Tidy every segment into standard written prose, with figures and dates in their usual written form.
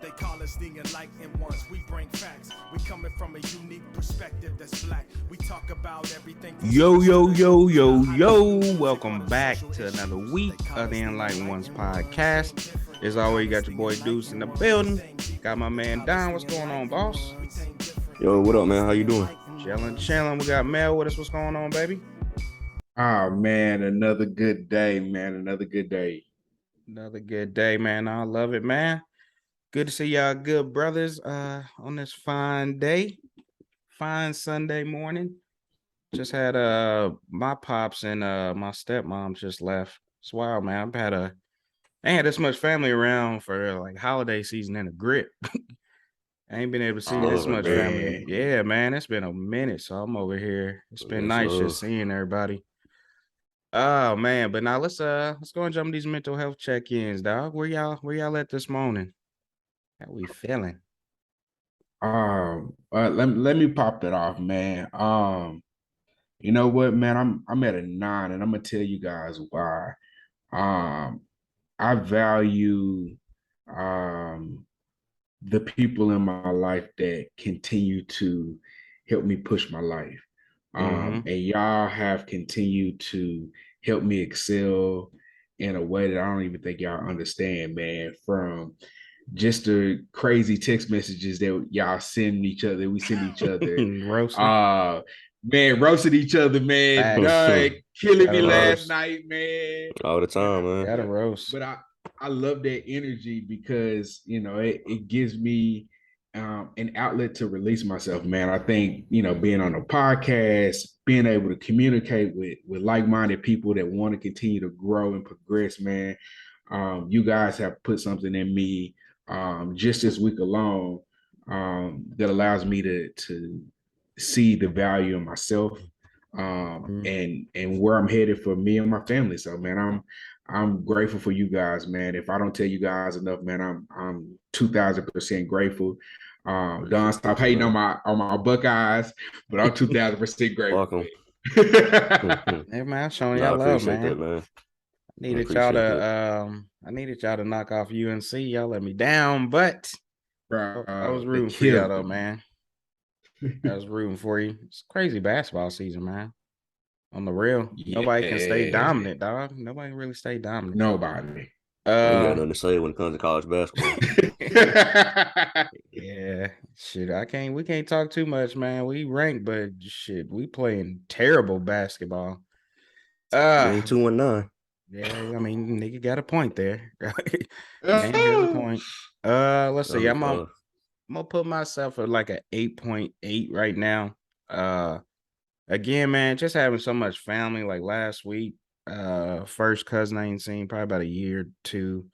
They call us the enlightened ones. We bring facts. We coming from a unique perspective that's black. We talk about everything. Yo. Welcome back to another week of the Enlightened Ones podcast. As always, you got your boy Deuce in the building. Got my man Don. What's going on, boss? Yo, what up, man? How you doing? Chilling. We got Mel with us. What's going on, baby? Oh man, another good day, man. Another good day. Another good day, man. I love it, man. Good to see y'all good brothers on this fine day. Fine Sunday morning. Just had my pops and my stepmom just left. It's wild, man. I ain't had this much family around for like holiday season in a grip. I ain't been able to see this much family. Yeah, man. It's been a minute, so I'm over here. It's been nice just seeing everybody. Oh man, but now let's go and jump these mental health check-ins, dog. Where y'all at this morning? How we feeling? Let me pop that off, man. You know what, man? I'm at a 9, and I'm gonna tell you guys why. I value the people in my life that continue to help me push my life. And y'all have continued to help me excel in a way that I don't even think y'all understand, man. From just the crazy text messages that y'all send each other, we send each other. Roasted each other, man. Killing me last night, man. All the time, man. Got a roast. But I love that energy because, you know, it gives me an outlet to release myself, man. I think, you know, being on a podcast, being able to communicate with like-minded people that want to continue to grow and progress, man. You guys have put something in me just this week alone that allows me to see the value in myself and where I'm headed for me and my family. So, man, I'm grateful for you guys, man. If I don't tell you guys enough, man, I'm 2,000% grateful. Don, stop hating on my Buckeyes, but I'm 2,000% grateful. Hey man, I'm showing y'all love, man. That, man. I needed y'all to knock off UNC. Y'all let me down, but I was rooting for y'all though, man. I was rooting for you. It's crazy basketball season, man. On the real, nobody can stay dominant, dog. Nobody can really stay dominant. Nobody. You got nothing to say when it comes to college basketball. Yeah, shit. We can't talk too much, man. We ranked, but shit, we playing terrible basketball. 2-9. Yeah, I mean, nigga got a point there. Here's a point. Let's see. I'm gonna put myself at like an 8.8 right now. Again, man, just having so much family. Like last week, first cousin I ain't seen probably about a year or two.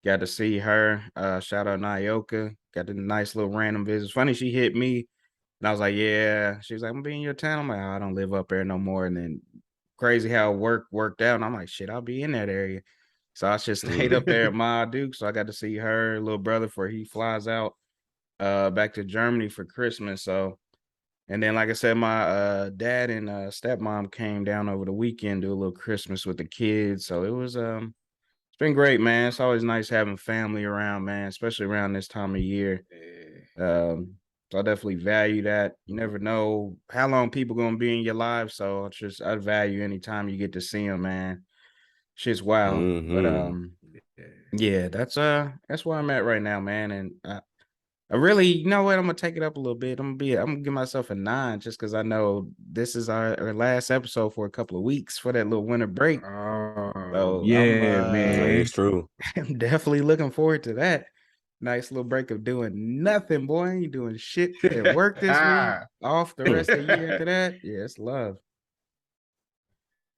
Got to see her. Shout out Nyoka. Got the nice little random visits. Funny, she hit me, and I was like, "Yeah." She was like, "I'm being in your town." I'm like, "I don't live up there no more." And then crazy how worked out. And I'm like, "Shit, I'll be in that area." So I just stayed up there at Ma Duke. So I got to see her little brother before he flies out back to Germany for Christmas. So. And then, like I said, my dad and stepmom came down over the weekend, do a little Christmas with the kids. So it was it's been great, man. It's always nice having family around, man, especially around this time of year. So I definitely value that. You never know how long people gonna be in your life. So I value any time you get to see them, man. Shit's wild. But yeah, that's where I'm at right now, man. And I really, you know what? I'm gonna take it up a little bit. I'm gonna give myself a 9 just because I know this is our last episode for a couple of weeks for that little winter break. So yeah, man, it's true. I'm definitely looking forward to that. Nice little break of doing nothing, boy. You doing shit at work this week, off the rest of the year after that. Yeah, it's love.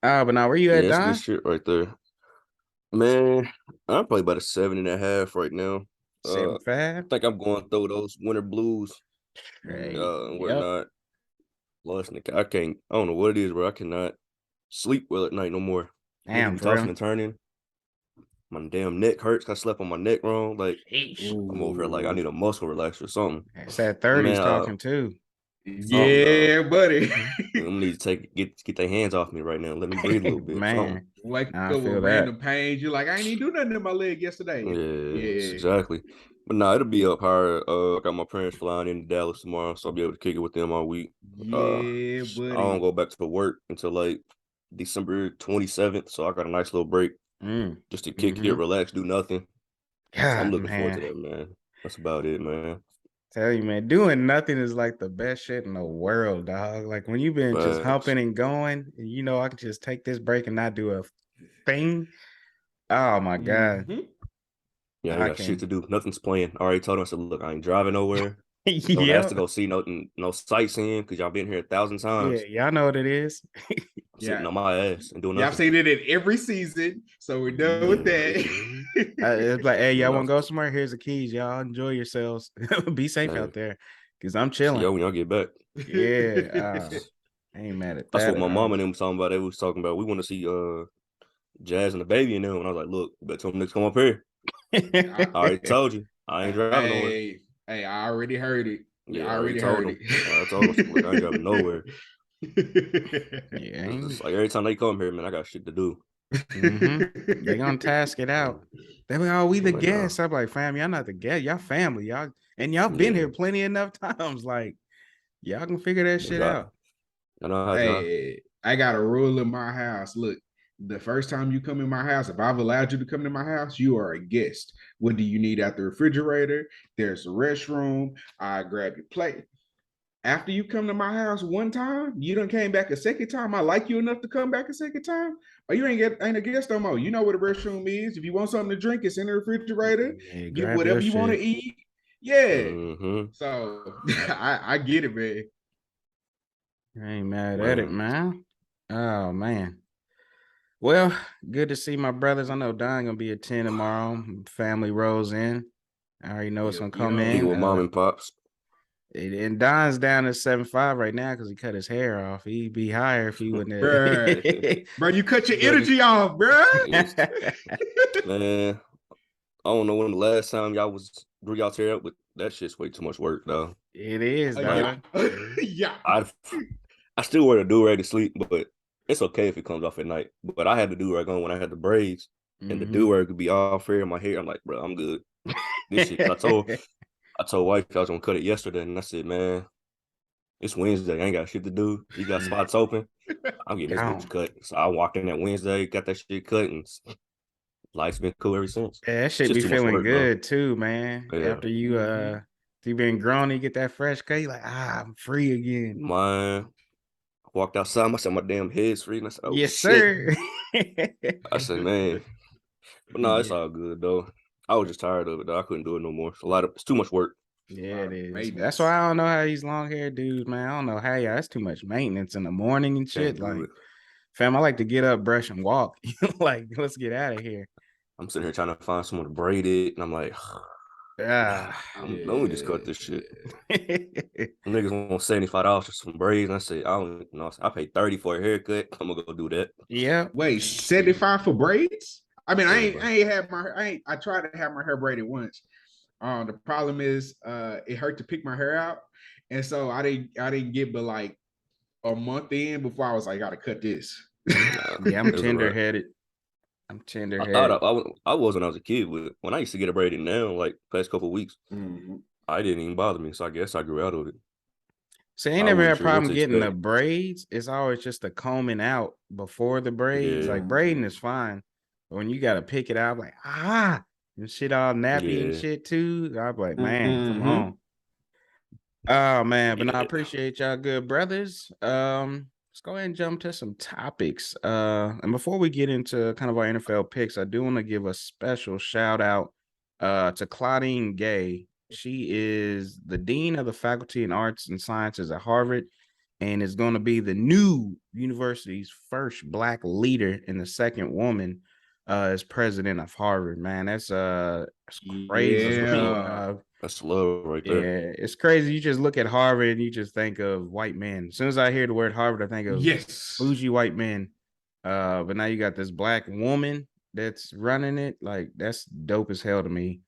But now where you at, Don? That's good shit right there, man. I'm probably about a 7.5 right now. 7.5. I think I'm going through those winter blues and whatnot. Lost in the, I don't know what it is, bro. I cannot sleep well at night no more. Damn, tossing and turning. My damn neck hurts. I slept on my neck wrong. Like, I'm over here like I need a muscle relaxer or something. It's that 30s talking too. Yeah, buddy. I'm need to get their hands off me right now. Let me breathe a little bit. Man, wake up with random pains. You're like, I ain't even do nothing in my leg yesterday. Yeah, exactly. But nah, it'll be up higher. I got my parents flying into Dallas tomorrow, so I'll be able to kick it with them all week. Yeah, I buddy. don't go back to work until like December 27th, so I got a nice little break just to kick it, relax, do nothing. So I'm God, looking forward to man. that, man. That's about it, man. Tell you, man, doing nothing is like the best shit in the world, dog. Like when you've been just Facts. humping and going, and you know, I can just take this break and not do a thing. Oh my God. Yeah, I ain't I got shit to can. do. Nothing's playing. I already told him, I said, look, I ain't driving nowhere. Don't ask to Yep. go see no sightseeing because y'all been here 1,000 Yeah, times. y'all know what it is. I'm sitting on my ass and doing Yeah, I've nothing. seen it in every season, so we're done with that. It's like, hey, Doing y'all want to nothing. go somewhere? Here's the keys. Y'all enjoy yourselves. Be safe Hey, out there, cause I'm see y'all chilling. when y'all get back. Yeah, I ain't mad at That's that what at my mom all. and them was talking about. They was talking about we want to see Jazz and the baby and them. And I was like, look, you better tell them niggas come up here. I already told you. I ain't driving nowhere. Hey, I already heard it. Yeah, I I already already told heard them. it. I told them, I said, look, I ain't driving nowhere. Yeah, It's like every time they come here, man, I got shit to do. They gonna task it out. They be, oh, we the I'm like, nah. guests. I'm like, fam, y'all not the guests. Y'all family. Y'all been here plenty enough times. Like, y'all can figure that shit out. I know how Hey, I got a rule in my house. Look, the first time you come in my house, if I've allowed you to come to my house, you are a guest. What do you need out the refrigerator? There's a restroom. I grab your plate. After you come to my house one time, you done came back a second time. I like you enough to come back a second time. Or you ain't a guest no more. You know what a restroom is. If you want something to drink, it's in the refrigerator. Yeah, Get grab your whatever you want to shit. eat. Yeah. Mm-hmm. So I get it, man. I ain't mad at it, man. Oh man. Well, good to see my brothers. I know Don gonna be at 10 tomorrow. Family rolls in. I already know it's gonna come He in. with mom and pops. And Don's down to 7'5" right now because he cut his hair off. He'd be higher if he wouldn't Bruh. Bro, you cut your energy off, bro. Yes. Man, I don't know when the last time y'all grew y'all hair up, but that shit's way too much work, though. It is, Like, yeah. I still wear the do-rag to sleep, but it's okay if it comes off at night. But I had the do-rag on when I had the braids, and the do-rag could be off here in my hair. I'm like, bro, I'm good. This shit, I told wife I was gonna cut it yesterday, and I said, man, it's Wednesday. I ain't got shit to do. You got spots open. I'm getting this bitch cut. So I walked in that Wednesday, got that shit cut, and life's been cool ever since. Yeah, that shit be feeling good too, man. Yeah. After you been grown, you get that fresh cut. You like, I'm free again. Man, I walked outside. I said, my damn head's free. And I said, oh, yes, shit. sir. I said, man. But no, it's all good, though. I was just tired of it, though. I couldn't do it no more. It's too much work. Yeah, it is. That's why I don't know how these long haired dudes, man. I don't know how y'all. That's too much maintenance in the morning and shit. Like, fam, I like to get up, brush, and walk. Like, let's get out of here. I'm sitting here trying to find someone to braid it, and I'm like, let me just cut this shit. Niggas want $75 for some braids, and I say, I don't know. I paid $30 for a haircut. I'm gonna go do that. Yeah. Wait, 75 for braids? I mean, I ain't had my I tried to have my hair braided once. The problem is it hurt to pick my hair out. And so I didn't get but like a month in before I was like, I gotta cut this. Yeah, I'm tender-headed. I'm tender-headed. I thought I was when I was a kid, but when I used to get it braided now, like past couple of weeks, I didn't even bother me. So I guess I grew out of it. So I ain't never had a problem getting the braids. It's always just the combing out before the braids. Like braiding is fine. But when you gotta pick it out, like and shit all nappy and shit too. I'm like, man, come on. Oh man, but I appreciate y'all good brothers. Let's go ahead and jump to some topics. And before we get into kind of our NFL picks, I do want to give a special shout out to Claudine Gay. She is the dean of the Faculty in Arts and Sciences at Harvard and is going to be the new university's first Black leader and the second woman as president of Harvard. Man, that's crazy. Yeah. That's love right there. Yeah, it's crazy. You just look at Harvard and you just think of white men. As soon as I hear the word Harvard, I think of bougie white men. But now you got this Black woman that's running it. Like, that's dope as hell to me.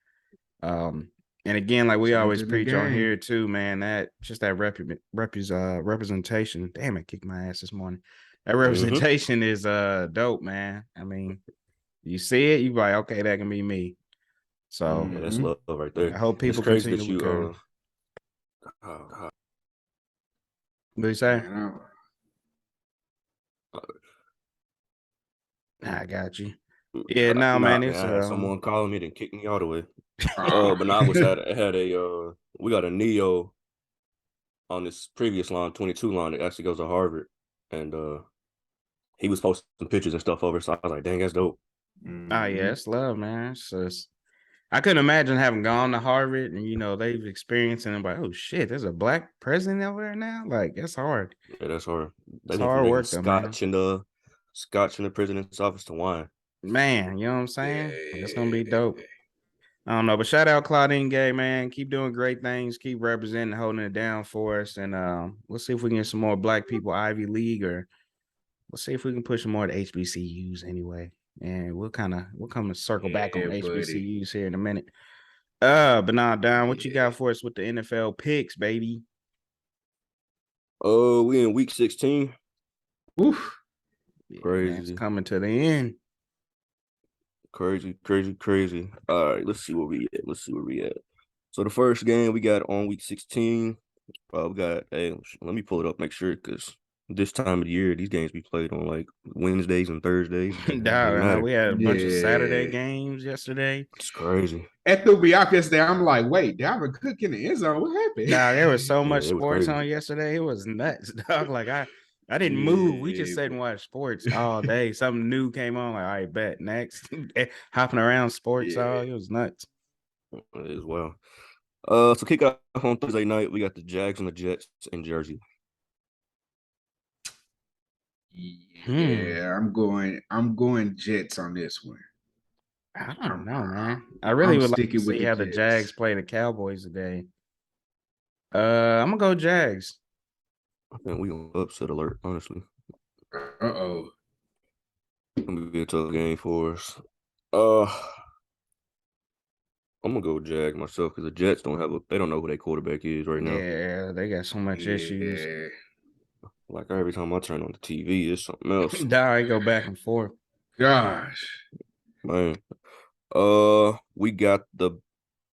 And again, like we always preach on here too, man, that just that representation. Damn, it kicked my ass this morning. That representation is dope, man. I mean, you see it, you like, okay, that can be me. So Yeah, that's love right there. I hope And it's people crazy continue that to return. you What do you say? Man, I got you. Yeah, no, man. It's I had someone calling me and kick me all the way. oh. But now I had a we got a Neo on this previous line, 22 line that actually goes to Harvard, and he was posting pictures and stuff over. So I was like, dang, that's dope. Oh yeah, it's love, man. So I couldn't imagine having gone to Harvard and they've experienced and I'm like, oh shit, there's a black president over there now. Like that's hard. Yeah, that's hard. They It's went from hard drinking work though, man. scotch in the president's office to wine. Man, you know what I'm saying? It's gonna be Yeah. dope. I don't know, but shout out Claudine Gay, man. Keep doing great things. Keep representing, holding it down for us, and we'll see if we can get some more black people Ivy League, or we'll see if we can push some more to HBCUs anyway. And we'll come and circle back on Yeah, HBCUs here in a minute. But now, Don, what you Yeah. got for us with the NFL picks, baby? We in week 16. Oof. Yeah, man, it's Crazy. coming to the end. Crazy. All right, let's see where we at. So the first game we got on week 16. We got let me pull it up, make sure, because this time of the year these games be played on like Wednesdays and Thursdays. Dog, we had a bunch of Saturday Yeah. games yesterday. It's crazy. At the be out yesterday, I'm like, wait, Dalvin Cook in the end zone. What happened? Dog, there was so Yeah, much it was sports crazy. on yesterday. It was nuts, dog. Like I didn't move. We just sat and watched sports all day. Something new came on. Like, all right, bet next. Hopping around sports all. It was nuts. As well. So kick off on Thursday night, we got the Jags and the Jets in Jersey. Yeah, I'm going Jets on this one. I don't know, man. I really would like to see how the Jets. Jags play the Cowboys today. I'm gonna go Jags. I think we on upset alert, honestly. Uh-oh. It's gonna be a tough game for us. I'm gonna go Jag myself because the Jets don't know who their quarterback is right now. Yeah, they got so much issues. Like every time I turn on the TV, it's something else. I go back and forth. Gosh. Man. We got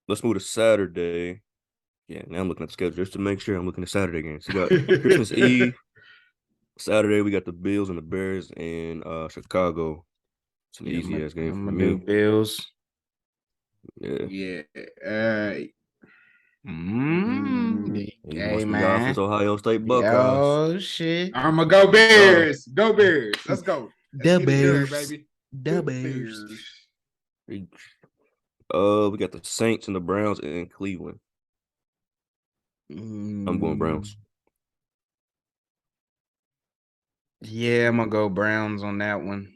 let's move to Saturday. Yeah, now I'm looking at the schedule just to make sure I'm looking at Saturday games. We got Christmas Eve. Saturday, we got the Bills and the Bears in Chicago. It's an easy ass game for me. Bills. Yeah. Yeah. Hey, man. Ohio State Buckeyes. Oh shit. I'm gonna go Bears. Go Bears. Let's go. The Bears, baby. The Bears. We got the Saints and the Browns in Cleveland. I'm going Browns. Yeah, I'm gonna go Browns on that one.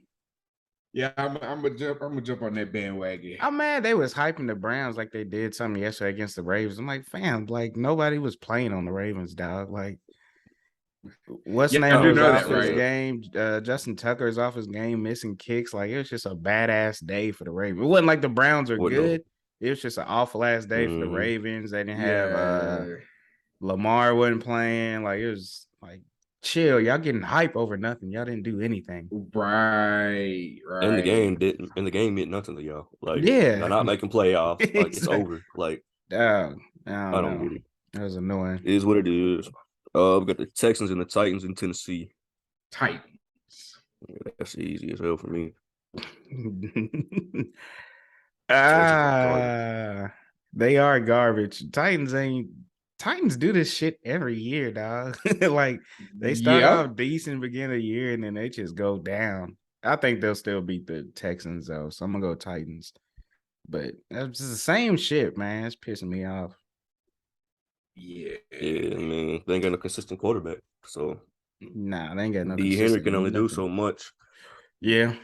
Yeah, I'm gonna jump on that bandwagon. I'm mad they was hyping the Browns like they did something yesterday against the Ravens. I'm like, fam, like nobody was playing on the Ravens, dog. Like, what's name was off his game? Justin Tucker is off his game, missing kicks. Like, it was just a badass day for the Ravens. It wasn't like the Browns are good. It was just an awful ass day for the Ravens. They didn't have Lamar wasn't playing. Like, it was like, chill. Y'all getting hype over nothing. Y'all didn't do anything. Right. And the game meant nothing to y'all. Like, yeah, they're not making playoffs. Like, it's over. Like, I don't get it. That was annoying. It is what it is. We got the Texans and the Titans in Tennessee. Titans. Yeah, that's easy as hell for me. They are garbage. Titans do this shit every year, dog. Like they start off decent beginning of the year and then they just go down. I think they'll still beat the Texans though, so I'm gonna go Titans. But it's the same shit, man. It's pissing me off. Yeah, I mean, they ain't got no consistent quarterback, so nah, they ain't got no. D. Henry can only do so much. Yeah,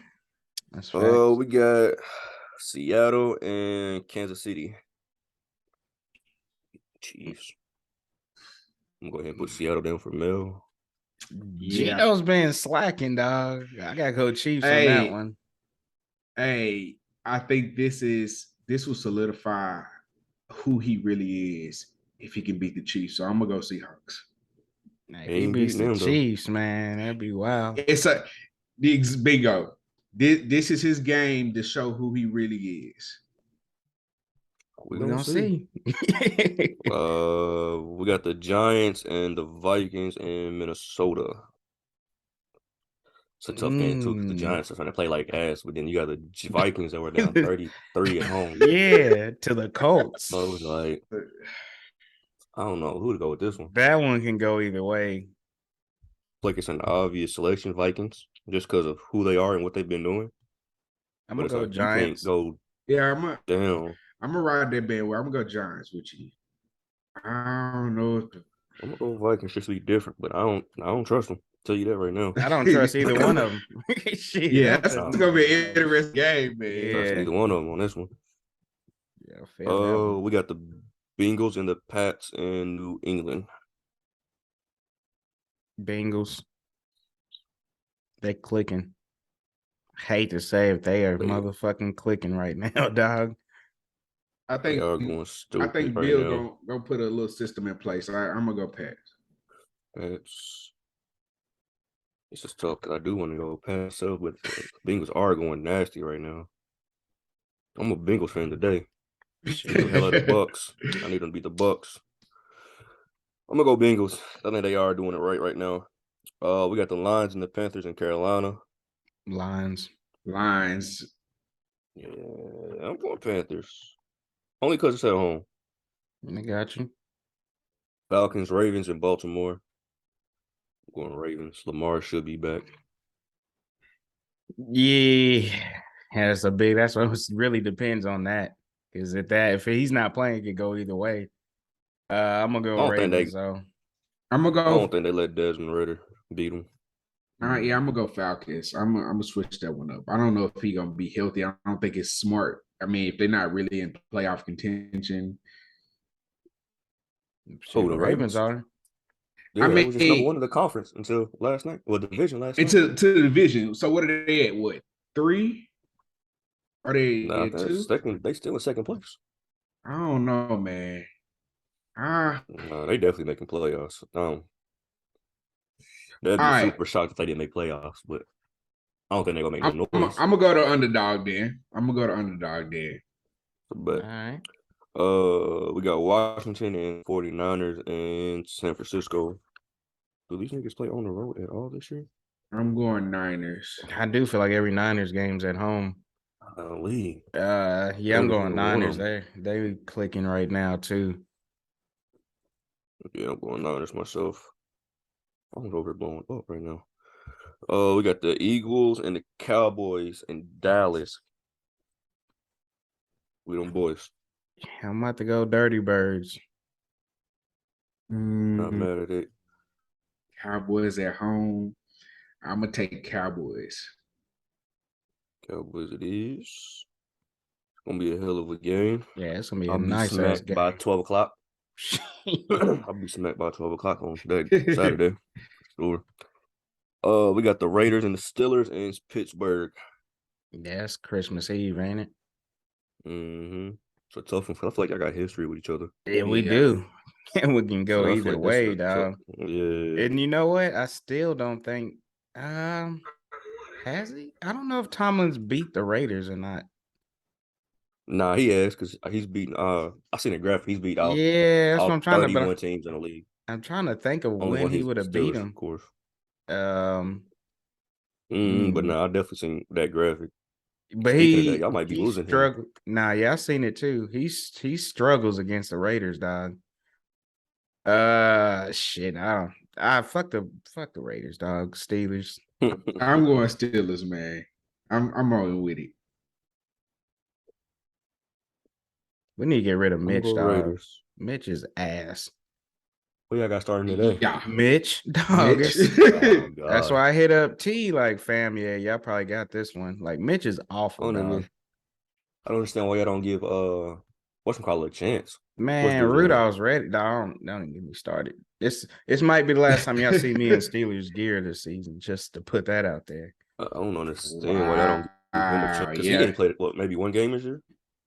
that's facts. We got Seattle and Kansas City. Chiefs. I'm gonna go ahead and put Seattle down for Mel. Yeah. Gino's been slacking, dog. I gotta go Chiefs on that one. Hey, I think this will solidify who he really is if he can beat the Chiefs. So I'm gonna go Seahawks. If he beats the Chiefs, man, that'd be wild. It's bingo. This is his game to show who he really is. We're We're gonna gonna see. see. We got the Giants and the Vikings in Minnesota. It's a tough game too because the Giants are trying to play like ass, but then you got the Vikings that were down 33 at home. Yeah, to the Colts. So it was like, I don't know who to go with this one. That one can go either way. Like it's an obvious selection, Vikings, just because of who they are and what they've been doing. I'm But gonna it's go like you can't Giants. go Yeah, down. I'm gonna ride that band. I'm gonna go Giants with you. I don't know if I'm gonna go Vikings just to be different, but I don't trust them. Tell you that right now. I don't trust either one of them. Shit, yeah, I'm that's just- gonna be an interesting game, man. Yeah. Trust neither one of them on this one. Yeah, I feel that one. We got the Bengals and the Pats in New England. Bengals. They clicking. Hate to say if they are motherfucking clicking right now, dog. I They think are going stupid I think right Bill now. gonna put a little system in place. I'm gonna go Pats. It's just tough because I do want to go Pats up, but the Bengals are going nasty right now. I'm a Bengals fan today. Beat the hell out of the Bucks. I need them to beat the Bucks. I'm gonna go Bengals. I think they are doing it right now. We got the Lions and the Panthers in Carolina. Lions. Yeah, I'm going Panthers. Only because it's at home. I got you. Falcons, Ravens in Baltimore. I'm going Ravens. Lamar should be back. Yeah. That's what it really depends on that. Because if he's not playing, it could go either way. I'm gonna go Ravens though. I'm gonna go. I don't think they let Desmond Ritter beat him. Yeah, I'm gonna go Falcons. I'm gonna switch that one up. I don't know if he's gonna be healthy. I don't think it's smart. I mean, if they're not really in playoff contention, Shit, the Ravens are. Yeah, that was just number one in the conference until last night. Well, division last night. To the division. So what are they at? What 3? Are they at 2? They still in second place. I don't know, man. No, they definitely making playoffs. That'd be super shocked if they didn't make playoffs, but I don't think they're gonna make no noise. I'm gonna go to underdog then. But all right. We got Washington and 49ers and San Francisco. Do these niggas play on the road at all this year? I'm going Niners. I do feel like every Niners game's at home. Yeah, I'm going Niners. They clicking right now too. Yeah, I'm going Niners myself. I'm over blowing up right now. We got the Eagles and the Cowboys in Dallas. We them boys. I'm about to go Dirty Birds. Not mad at it. Cowboys at home. I'm gonna take Cowboys. Cowboys it is. It's gonna be a hell of a game. Yeah, it's gonna be a nice ass game. By 12 o'clock. I'll be smacked by 12 o'clock on that Saturday. Sure. We got the Raiders and the Steelers in Pittsburgh. Yeah, it's Christmas Eve, ain't it? Mm-hmm. It's a tough one. I feel like I got history with each other. Yeah, we do. And we can go either way, dog. Yeah. And you know what? I still don't think has he? I don't know if Tomlin's beat the Raiders or not. Nah, he has because he's beaten. I seen a graphic. He's beat out. Yeah, that's what I'm trying 31 teams in the league. I'm trying to think of Only when he would have beat him. Of course. But no, I definitely seen that graphic. But y'all might be losing him. Nah, yeah, I seen it too. He struggles against the Raiders, dog. Shit, I fuck the Raiders, dog. Steelers. I'm going Steelers, man. I'm rolling with it. We need to get rid of Mitch, dog. Raiders. Mitch is ass. Well, y'all got starting today. Yeah, Mitch, dog. Mitch. That's why I hit up T like, fam. Yeah, y'all probably got this one. Like, Mitch is awful, dog. I don't understand why y'all don't give whatchamacallit a chance. Man, Rudolph's ready. Don't even get me started. This might be the last time y'all see me in Steelers gear this season. Just to put that out there. I don't understand why y'all don't give him a chance because he ain't played maybe one game this year.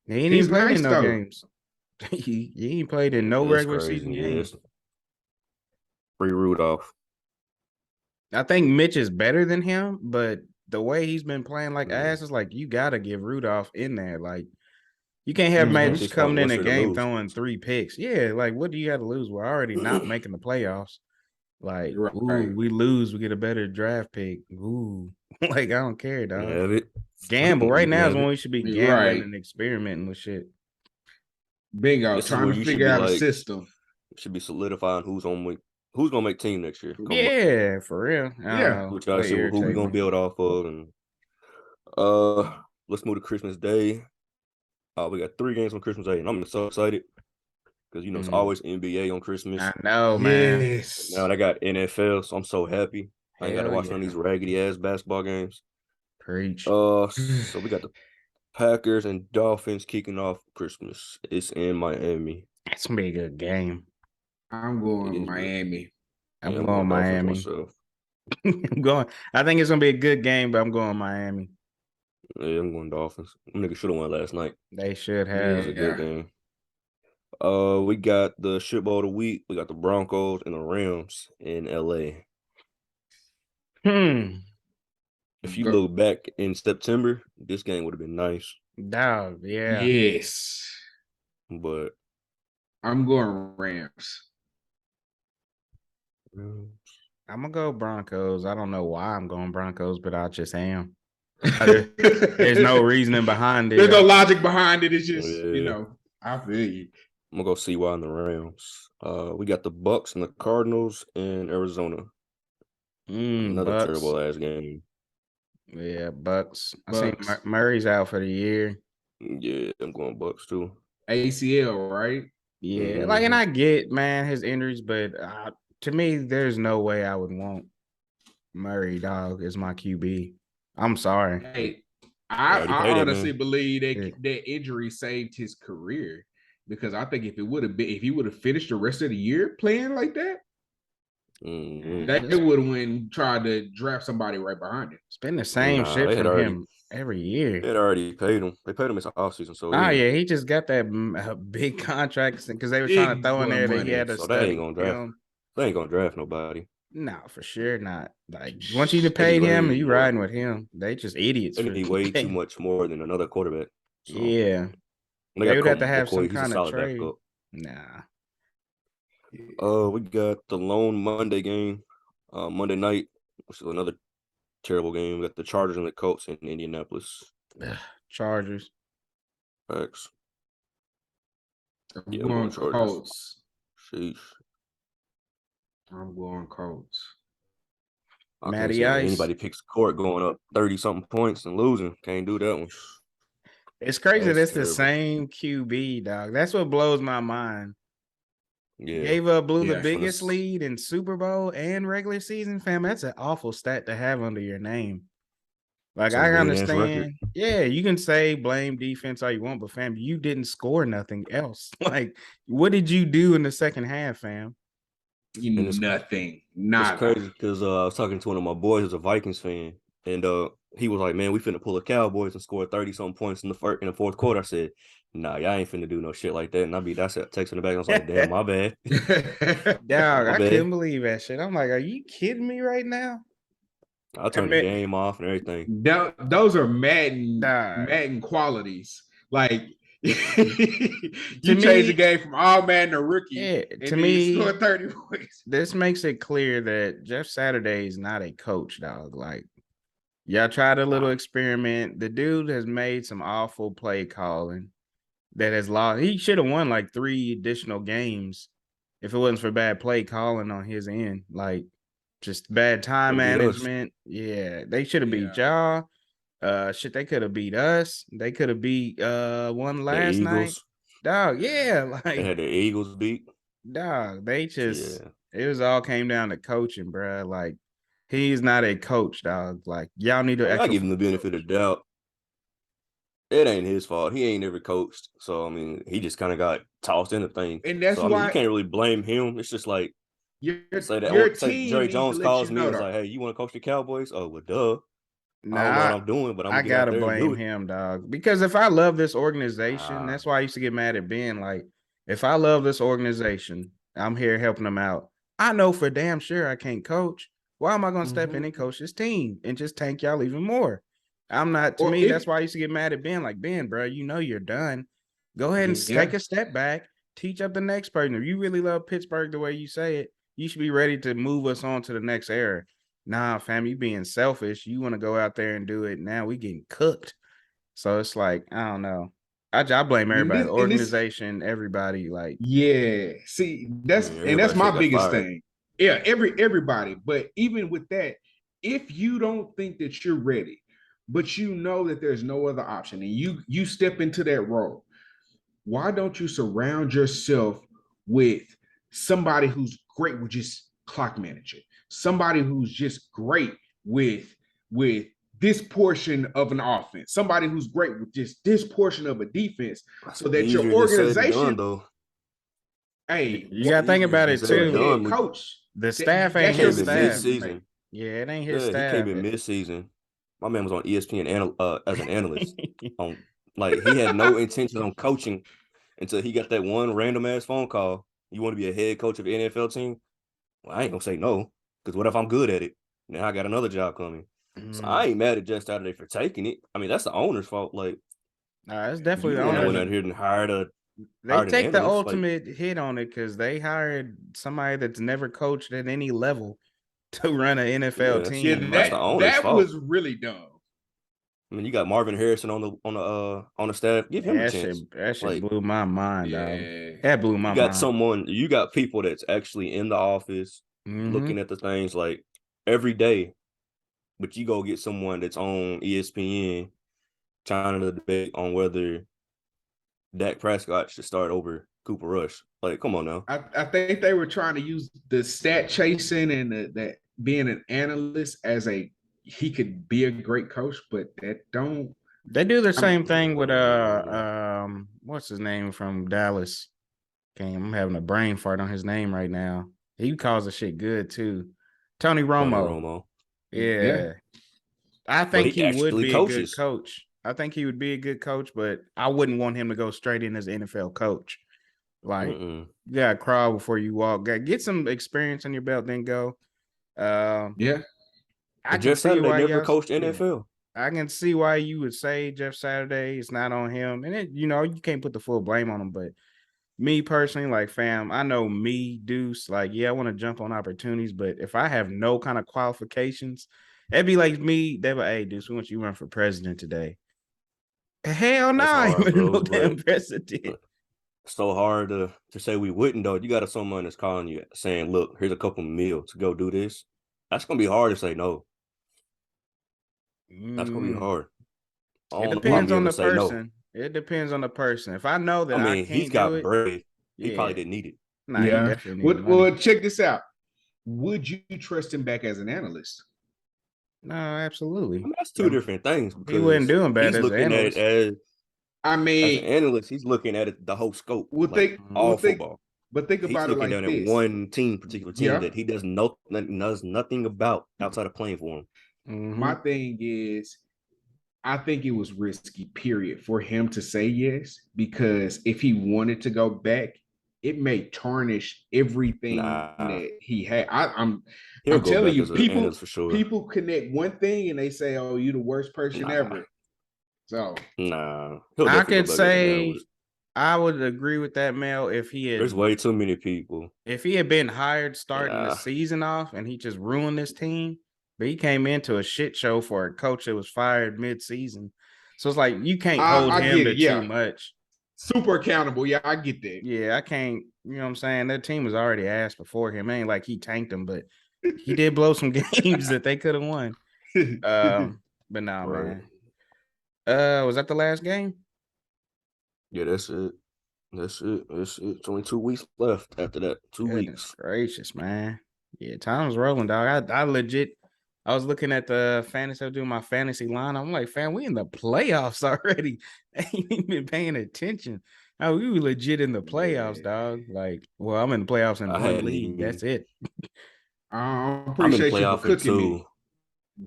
He ain't even played in no games. he ain't played in no regular season games. Free Rudolph. I think Mitch is better than him, but the way he's been playing like ass is like you gotta give Rudolph in there. Like You can't have Mhm. Mitch coming in a Wants her to game lose. throng 3 picks. Yeah, like what do you got to lose? We're already not making the playoffs. Like, Right. ooh, we lose, we get a better draft pick. Ooh, like I don't care, You dog. can have it. Gamble You right can now is have when it. we should be gambling Right. and experimenting with shit. Bingo. This is Trying where to you should figure be out a like, system. should be solidifying who's gonna make team next year. Yeah, for real. I don't Yeah. know. We're trying to Way see who we irritating. gonna build off of, and let's move to Christmas Day. We got 3 games on Christmas Day, and I'm so excited because it's always NBA on Christmas. I know, man. Yes. Now I got NFL, so I'm so happy. I ain't got to Hell watch none of these raggedy ass basketball games. Preach. So we got the Packers and Dolphins kicking off Christmas. It's in Miami. That's gonna be a good game. I'm going Miami. I'm Yeah, I'm going going Dolphins Miami. myself. I'm going. I think it's gonna be a good game, but I'm going Miami. Yeah, I'm going Dolphins. Them niggas should have won last night. They should It have. was a good game. We got the shit bowl of the week. We got the Broncos and the Rams in LA. If you look back in September, this game would have been nice. Dog, yeah. Yes. But I'm going Rams. I'm gonna go Broncos. I don't know why I'm going Broncos, but I just am. There's no reasoning behind it. There's no logic behind it. It's just, Yeah. I feel you. I'm gonna go CY and the Rams. We got the Bucks and the Cardinals in Arizona. Another Bucks. terrible ass game. Yeah, Bucks. I Bucks. think Murray's out for the year. Yeah, I'm going Bucks too. ACL, right? Yeah, like, and I get, man, his injuries, but to me, there's no way I would want Murray, dog, as my QB. I'm sorry. Hey, already I paid it, honestly man. believe that injury saved his career, because I think if he would have finished the rest of the year playing like that, they would have tried to draft somebody right behind him. It's been the same shit from him every year. They had already paid him. They paid him his offseason. So yeah, he just got that big contract because they were trying to throw in there that he had a so they ain't gonna draft. They ain't gonna draft nobody. No, for sure not. Like, once you paid him and you riding with him, they just idiots. They need way too much more than another quarterback. So. Yeah. They would have to have some kind of trade. Backup. Nah. We got the lone Monday game, Monday night, which is another terrible game. We got the Chargers and the Colts in Indianapolis. Chargers. Facts. I'm going Colts. Sheesh. I'm going Colts. I can't see anybody picks court going up 30-something points and losing. Can't do that one. It's crazy that's the same QB, dog. That's what blows my mind. Yeah. Blew the biggest lead in Super Bowl and regular season, fam. That's an awful stat to have under your name. Like, I understand. Yeah, you can say blame defense all you want, but fam, you didn't score nothing else. Like, what did you do in the second half, fam? Nothing. It's crazy because I was talking to one of my boys who's a Vikings fan, and he was like, "Man, we finna pull the Cowboys and score 30-something points in the fourth quarter." I said, "Nah, y'all ain't finna do no shit like that." And that's texting the back. I was like, "Damn, my bad." Dog, I couldn't believe that shit. I'm like, "Are you kidding me right now?" I turned the game off and everything. Those are Madden qualities. Like, you change the game from all Madden to rookie. Yeah, and to me, you score 30 points. This makes it clear that Jeff Saturday is not a coach, dog. Like, y'all tried a little experiment. The dude has made some awful play calling that has lost. He should have won like 3 additional games if it wasn't for bad play calling on his end. Like, just bad time management. Yeah, they should have beat y'all. They could have beat us. They could have beat one last night. Dog, yeah. Like, they had the Eagles beat. Dog, they just it was all came down to coaching, bro. Like, he's not a coach, dog. Like, y'all need to I give him the benefit of the doubt. It ain't his fault. He ain't never coached. So I mean, he just kind of got tossed into things. And that's why you can't really blame him. It's just like say Jerry Jones calls me and is like, "Hey, you want to coach the Cowboys?" Oh, well, duh. Nah, I don't know what I'm doing, but I gotta blame him, dog. Because if I love this organization, that's why I used to get mad at Ben. Like, if I love this organization, I'm here helping them out. I know for damn sure I can't coach. Why am I going to step in and coach this team and just tank y'all even more? I'm not. To me, that's why I used to get mad at Ben. Like, Ben, bro, you know you're done. Go ahead and Yeah. take a step back, teach up the next person. If you really love Pittsburgh the way you say it, you should be ready to move us on to the next era. Nah, fam, you being selfish. You want to go out there and do it. Now we getting cooked. So it's like, I don't know. I blame everybody, the organization, everybody. Like, yeah. See, that's everybody my got biggest fired. thing. Yeah, everybody. But even with that, if you don't think that you're ready, but you know that there's no other option, and you step into that role, why don't you surround yourself with somebody who's great with just clock managing, somebody who's just great with this portion of an offense, somebody who's great with just this portion of a defense, so that your Easier said than organization, done, though. hey, you got to think about it said too. than done. coach, The staff ain't that's your his Came in staff. decision you make. mid-season. Yeah, it ain't his Yeah, he staff. came in mid-season. My man was on ESPN as an analyst. He had no intention on coaching until he got that one random ass phone call. You want to be a head coach of an NFL team? Well, I ain't gonna say no, because what if I'm good at it? Now I got another job coming. So I ain't mad at Jeff Saturday for taking it. I mean, that's the owner's fault. Like, Nah, it's definitely you the went owner. out here and hired They take the analyst, ultimate hit on it because they hired somebody that's never coached at any level to run an NFL team. That's the owner's fault. Was really dumb. I mean, you got Marvin Harrison on the staff. Give him a chance. That shit blew my mind, dog. That blew my mind. mind. You got people that's actually in the office looking at the things like every day, but you go get someone that's on ESPN trying to debate on whether Dak Prescott should start over Cooper Rush. Like, come on now. I think they were trying to use the stat chasing and that being an analyst as he could be a great coach, but that don't. They do the same thing with what's his name from Dallas? I'm having a brain fart on his name right now. He calls the shit good too. Tony Romo. Yeah. I think he would be a good coach. I think he would be a good coach, but I wouldn't want him to go straight in as an NFL coach. Like, you gotta crawl before you walk. Get some experience on your belt, then go. I can see why never coached NFL. I can see why you would say Jeff Saturday. It's not on him, and you can't put the full blame on him. But me personally, like, fam, I know me, Deuce. Like, yeah, I want to jump on opportunities, but if I have no kind of qualifications, it'd be like me. They'd be like, hey, Deuce, we want you to run for president today. Hell no, you ain't no damn president. So hard to say we wouldn't, though. You got someone that's calling you saying, look, here's a couple meals to go do this. That's gonna be hard to say no. That's gonna be hard. It depends on the person. No. It depends on the person. If I know that I can't he's got do it, brave. He probably didn't need it. Nah, he definitely needed well, check this out. Would you trust him back as an analyst? No, absolutely. I mean, that's two different things. He wasn't doing bad as an analyst. As an analyst, he's looking at it the whole scope. Football. But think about it like this: he's looking down at one particular team that he knows nothing about outside of playing for him. My thing is, I think it was risky, period, for him to say yes, because if he wanted to go back, it may tarnish everything that he had. I'm telling you, people connect one thing and they say, "Oh, you the worst person ever." So I could say I would agree with that, Mel. If he had, there's way too many people. If he had been hired starting the season off and he just ruined this team, but he came into a shit show for a coach that was fired mid-season, so it's like you can't hold him to too much. Super accountable, yeah, I get that. Yeah, I can't. You know what I'm saying? That team was already ass before him. It ain't like he tanked them, but he did blow some games that they could have won. But nah, man. Was that the last game? Yeah, that's it. It's only 2 weeks left after that. 2 weeks. Gracious, man. Yeah, time's rolling, dog. I legit, I was looking at the fantasy, I was doing my fantasy line. I'm like, fam, we in the playoffs already. I ain't even been paying attention. We were legit in the playoffs, dog. Like, well, I'm in the playoffs in one league. That's it. I appreciate you for cooking me.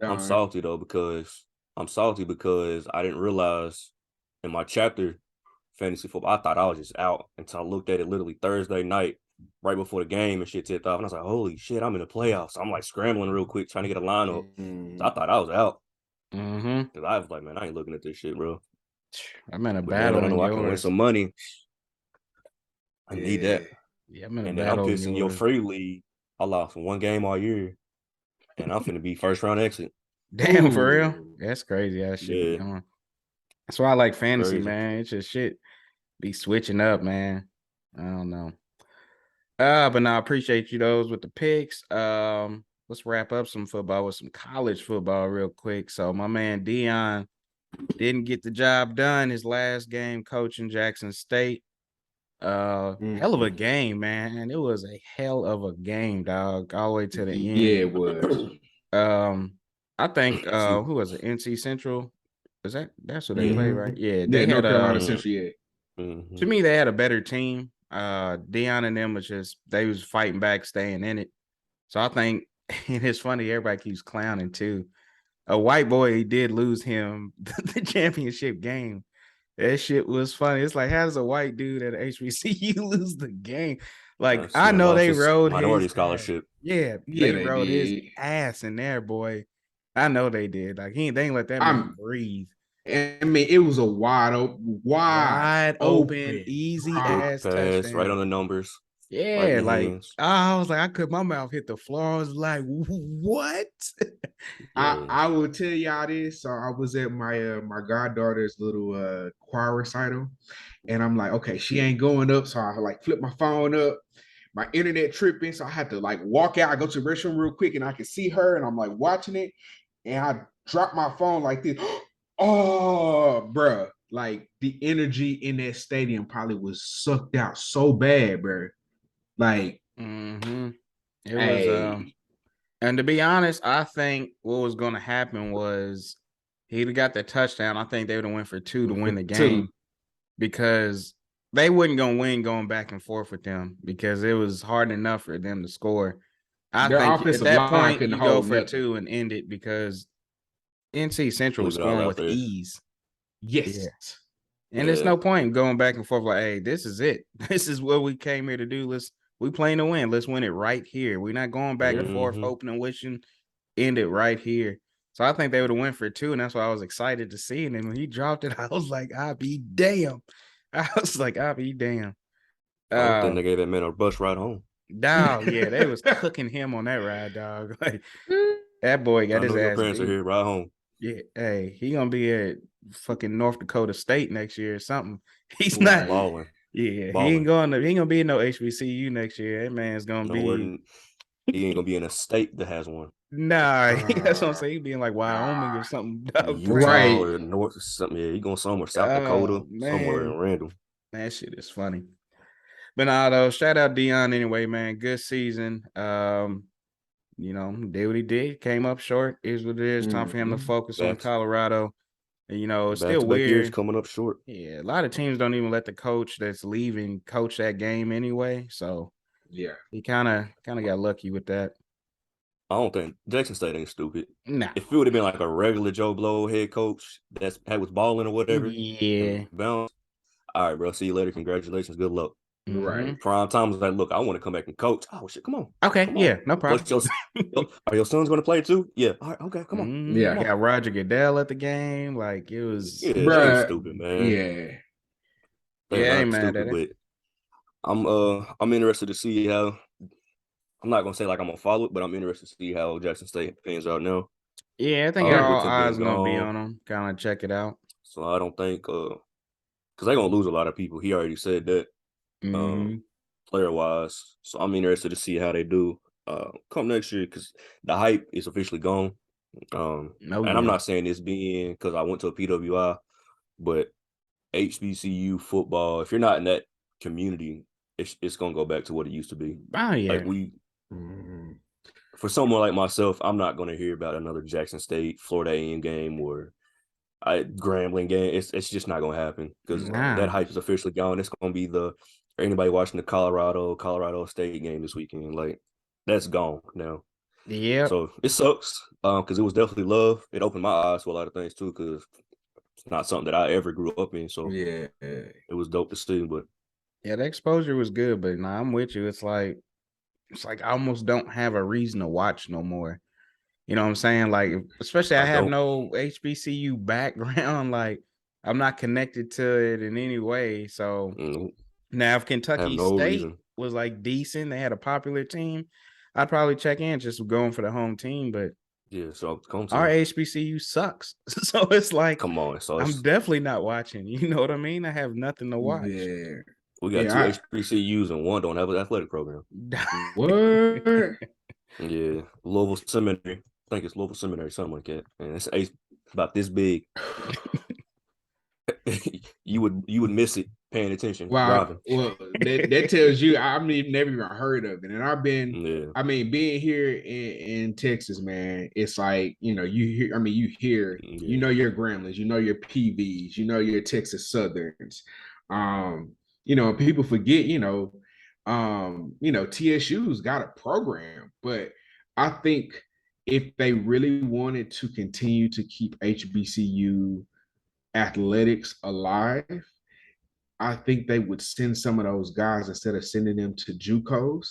I'm salty though because I didn't realize in my chapter fantasy football, I thought I was just out until I looked at it literally Thursday night, right before the game and shit tipped off. And I was like, holy shit, I'm in the playoffs. So I'm like scrambling real quick, trying to get a lineup. So I thought I was out. Because I was like, man, I ain't looking at this shit, bro. I'm in a But then I battle in know I can win yours. some money. I need that. Yeah, I'm in a And then I'm battle in pissing your yours. free league. I lost one game all year, and I'm finna be first round exit. Damn, for real? Ooh. That's crazy. That shit be Yeah, going. That's why I like fantasy, crazy. man. It's just shit be switching up, man. I don't know. But no, I appreciate you those with the picks. Let's wrap up some football with some college football real quick. So my man Dion didn't get the job done his last game coaching Jackson State. Hell of a game, man. It was a hell of a game, dog, all the way to the Yeah, end. it was. I think See, who was it? NC Central. That's who they play, yeah. right? Yeah, Yeah, they had North Carolina Mhm. Central, yeah. Mhm. to me, they had a better team. Dion and them was just they was fighting back, staying in it. So I think and it's funny, everybody keeps clowning too. A white boy did lose him the championship game. That shit was funny. It's like, how does a white dude at HBCU lose the game? Like, This I man know lost they his rode minority his ass. scholarship. Yeah, Yeah, they they rode his did. ass in there, boy. I know they did. Like, they ain't let that man I'm breathe. I mean, it was a Wide open, open easy Quick ass pass, right on touchdown. the numbers, right in Yeah, the like hands. I was like, I could my mouth hit the floor. I was like, what? Yeah. I will tell y'all this. So I was at my goddaughter's little choir recital, and I'm like, okay, she ain't going up, so I like flip my phone up. My internet tripping, so I had to like walk out. I go to the restroom real quick, and I can see her, and I'm like watching it, and I drop my phone like this. Oh, bruh. Like the energy in that stadium probably was sucked out so bad, bruh. Like, Mm-hmm. It was hey, and to be honest, I think what was gonna happen was he'd have got the touchdown. I think they would have went for two to win the two. game because they wasn't gonna win going back and forth with them because it was hard enough for them to score. I Their think at offensive that line point couldn't you go hold for nothing. two and end it because NC Central was Leave it all scoring out with there. ease. Yes. Yeah. And there's Yeah. no point in going back and forth like, hey, this is it. This is what we came here to do. We playing to win. Let's win it right here. We're not going back and forth, Mm-hmm. hoping and wishing. End it right here. So I think they would have went for two, and that's why I was excited to see it. And when he dropped it, I was like, I'll be damn. I was like, I'll be damn. I don't think they gave that man a bus ride home. Dog, yeah, they was cooking him on that ride, dog. Like that boy got I his know your ass parents are beat. here. Ride home. Yeah, hey, he gonna be at fucking North Dakota State next year or something. He's not. Right. Balling. Yeah, Balling. he ain't gonna be in no HBCU next year. That man's gonna be. Nowhere. He ain't gonna be in a state that has one. Nah, that's what I'm Uh, saying. He be in like Wyoming or something. Dog, Utah right. or North or something. Yeah, he going somewhere. South Dakota, oh somewhere man, in random. that shit is funny. But nah, though, shout out Dion anyway, man. Good season. Did what he did. Came up short. Is what it is. Time for him to Mhm. focus on Back Colorado. And, it's back still to back years weird. coming up short. Yeah, a lot of teams don't even let the coach that's leaving coach that game anyway. So Yeah. he kind of got lucky with that. I don't think Jackson State ain't stupid. Nah. If it would have been like a regular Joe Blow head coach that was balling or whatever, Yeah. and bounce. All right, bro. See you later. Congratulations. Good luck. Mm-hmm. Right. Prime time was like, look, I want to come back and coach. Oh shit, come on. Okay. Come Yeah. on. No problem. Plus, are your sons going to play too? Yeah. All right. Okay. Come on. Yeah. Come on. Got Roger Goodell at the game. Like it was. Yeah, they ain't Bruh. stupid, man. Yeah. They're Yeah, I ain't not mad at stupid, it. but I'm interested to see how. I'm not gonna say like I'm gonna follow it, but I'm interested to see how Jackson State pans out now. Yeah, I think all With him eyes being gonna be gone, on him. Kind of check it out. so I don't think because they're gonna lose a lot of people. He already said that Mm-hmm. player wise. So I'm interested to see how they do come next year because the hype is officially gone. Oh And I'm yeah. not saying this being because I went to a PWI, but HBCU football, if you're not in that community, it's gonna go back to what it used to be. Oh yeah. Like Mhm. for someone like myself, I'm not gonna hear about another Jackson State, Florida A&M game or Grambling game. It's just not gonna happen because that Nah. hype is officially gone. It's gonna be for anybody watching the Colorado State game this weekend. Like that's gone now. Yep. So it sucks because it was definitely love. It opened my eyes to a lot of things too because it's not something that I ever grew up in. So Yeah. it was dope to see. But Yeah, the exposure was good, but nah, I'm with you. It's like I almost don't have a reason to watch no more. You know what I'm saying? Like, especially I I have don't. no HBCU background. Like, I'm not connected to it in any way. So now, if Have Kentucky no State reason. was like decent, they had a popular team, I'd probably check in just going for the home team. But Yeah, so come our to HBCU sucks. So it's like, come on. So I'm it's, definitely not watching. You know what I mean? I have nothing to watch. Yeah. we got two HBCUs and one don't have an athletic program. What? Yeah, Louisville Seminary. I think it's Louisville Seminary, something like that. And it's about this big. you would miss it paying attention Wow. driving. Well, that tells you I've never even heard of it. And I've been, Yeah. I mean, being here in Texas, man, it's like, you know, you hear, you know, your Gremlins, you know, your PVs, you know, your Texas Southerns. You know, people forget, TSU's got a program, but I think if they really wanted to continue to keep HBCU athletics alive, I think they would send some of those guys, instead of sending them to JUCOs,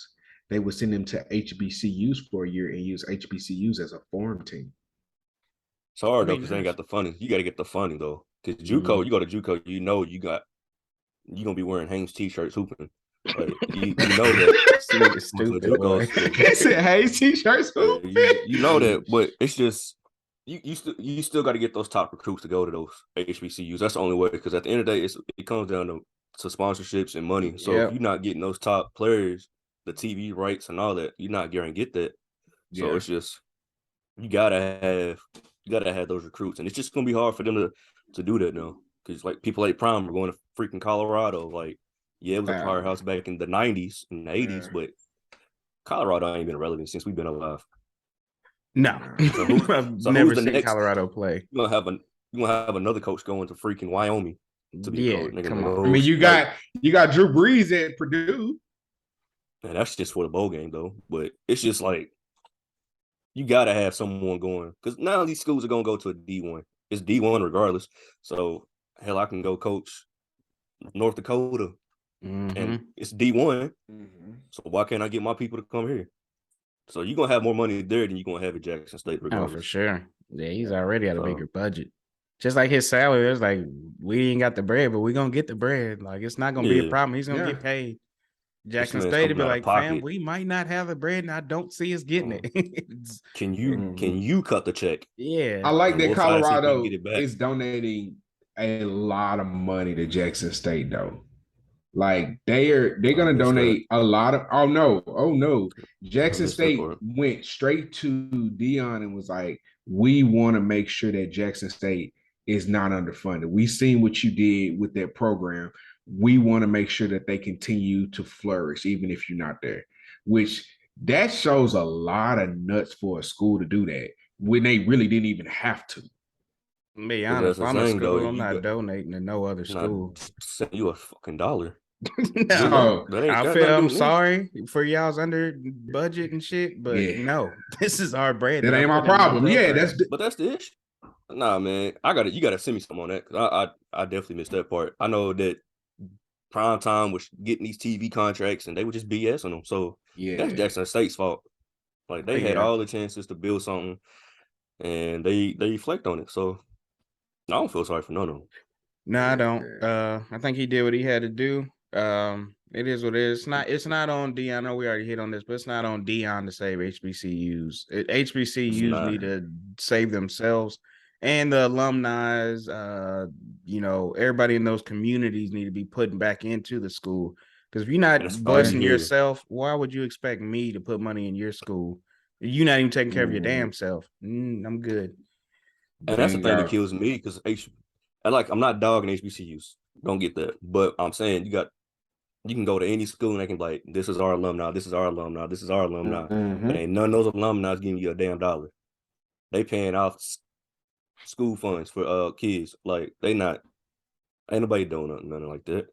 they would send them to HBCUs for a year and use HBCUs as a farm team. It's hard though because they ain't got the funding. You got to get the funding though. Because JUCO, you go to JUCO, you know you're gonna be wearing Hanes t-shirts hooping. Like you know that. This nigga stupid, boy. Said Hanes t-shirts hooping. You know that, but it's just you still got to get those top recruits to go to those HBCUs. That's the only way. Because at the end of the day, it comes down to sponsorships and money. So if you're not getting those top players, the TV rights and all that, you're not guaranteed get that. So it's just you gotta have those recruits, and it's just gonna be hard for them to do that now. Because like people like Prime are going to freaking Colorado. Like, yeah, it was a powerhouse back in the 90s and the 80s, but Colorado ain't been relevant since we've been alive. No, I've never seen Colorado play. You gonna have another coach going to freaking Wyoming to be a coach. Nigga, come on. I mean, you got Drew Brees at Purdue. And that's just for the bowl game though. But it's just like you gotta have someone going because none of these schools are gonna go to a D1. It's D1 regardless. So hell, I can go coach North Dakota, and it's D1. So why can't I get my people to come here? So you're gonna have more money there than you're gonna have at Jackson State, regardless. Oh, for sure. Yeah, he's already at a bigger budget. Just like his salary, it's like we ain't got the bread, but we're gonna get the bread. Like it's not gonna be a problem. He's gonna get paid. Jackson State to be like, fam, we might not have the bread, and I don't see us getting it. Can you cut the check? Yeah, I like that Colorado is donating a lot of money to Jackson State though. Like they're gonna donate a lot of. Oh no! Jackson State went straight to Deion and was like, "We want to make sure that Jackson State is not underfunded. We seen what you did with their program. We want to make sure that they continue to flourish, even if you're not there." Which that shows a lot of nuts for a school to do that when they really didn't even have to. Be honest, if I'm a school, I'm not donating to no other school. Send you a fucking dollar. No, I'm sorry for y'all's under budget and shit, but no, this is our bread. That ain't my problem. Yeah, but that's the issue. Nah, man, you gotta send me some on that because I definitely missed that part. I know that Prime Time was getting these TV contracts and they were just BS on them. So that's Jackson State's fault. Like they had all the chances to build something and they reflect on it. So I don't feel sorry for none of them. No, I don't. I think he did what he had to do. It is what it is. It's not on Deion. I know we already hit on this, but it's not on Deion to save HBCUs. HBCUs need to save themselves, and the alumni. Everybody in those communities need to be putting back into the school. Because if you're not busting yourself, why would you expect me to put money in your school? You're not even taking care of your damn self. I'm good. And that's the thing that kills me because I'm not dogging HBCUs. Don't get that. But I'm saying you can go to any school and they can be like, this is our alumni, this is our alumni, this is our alumni. But ain't none of those alumni giving you a damn dollar. They paying off school funds for kids. Like ain't nobody doing nothing like that.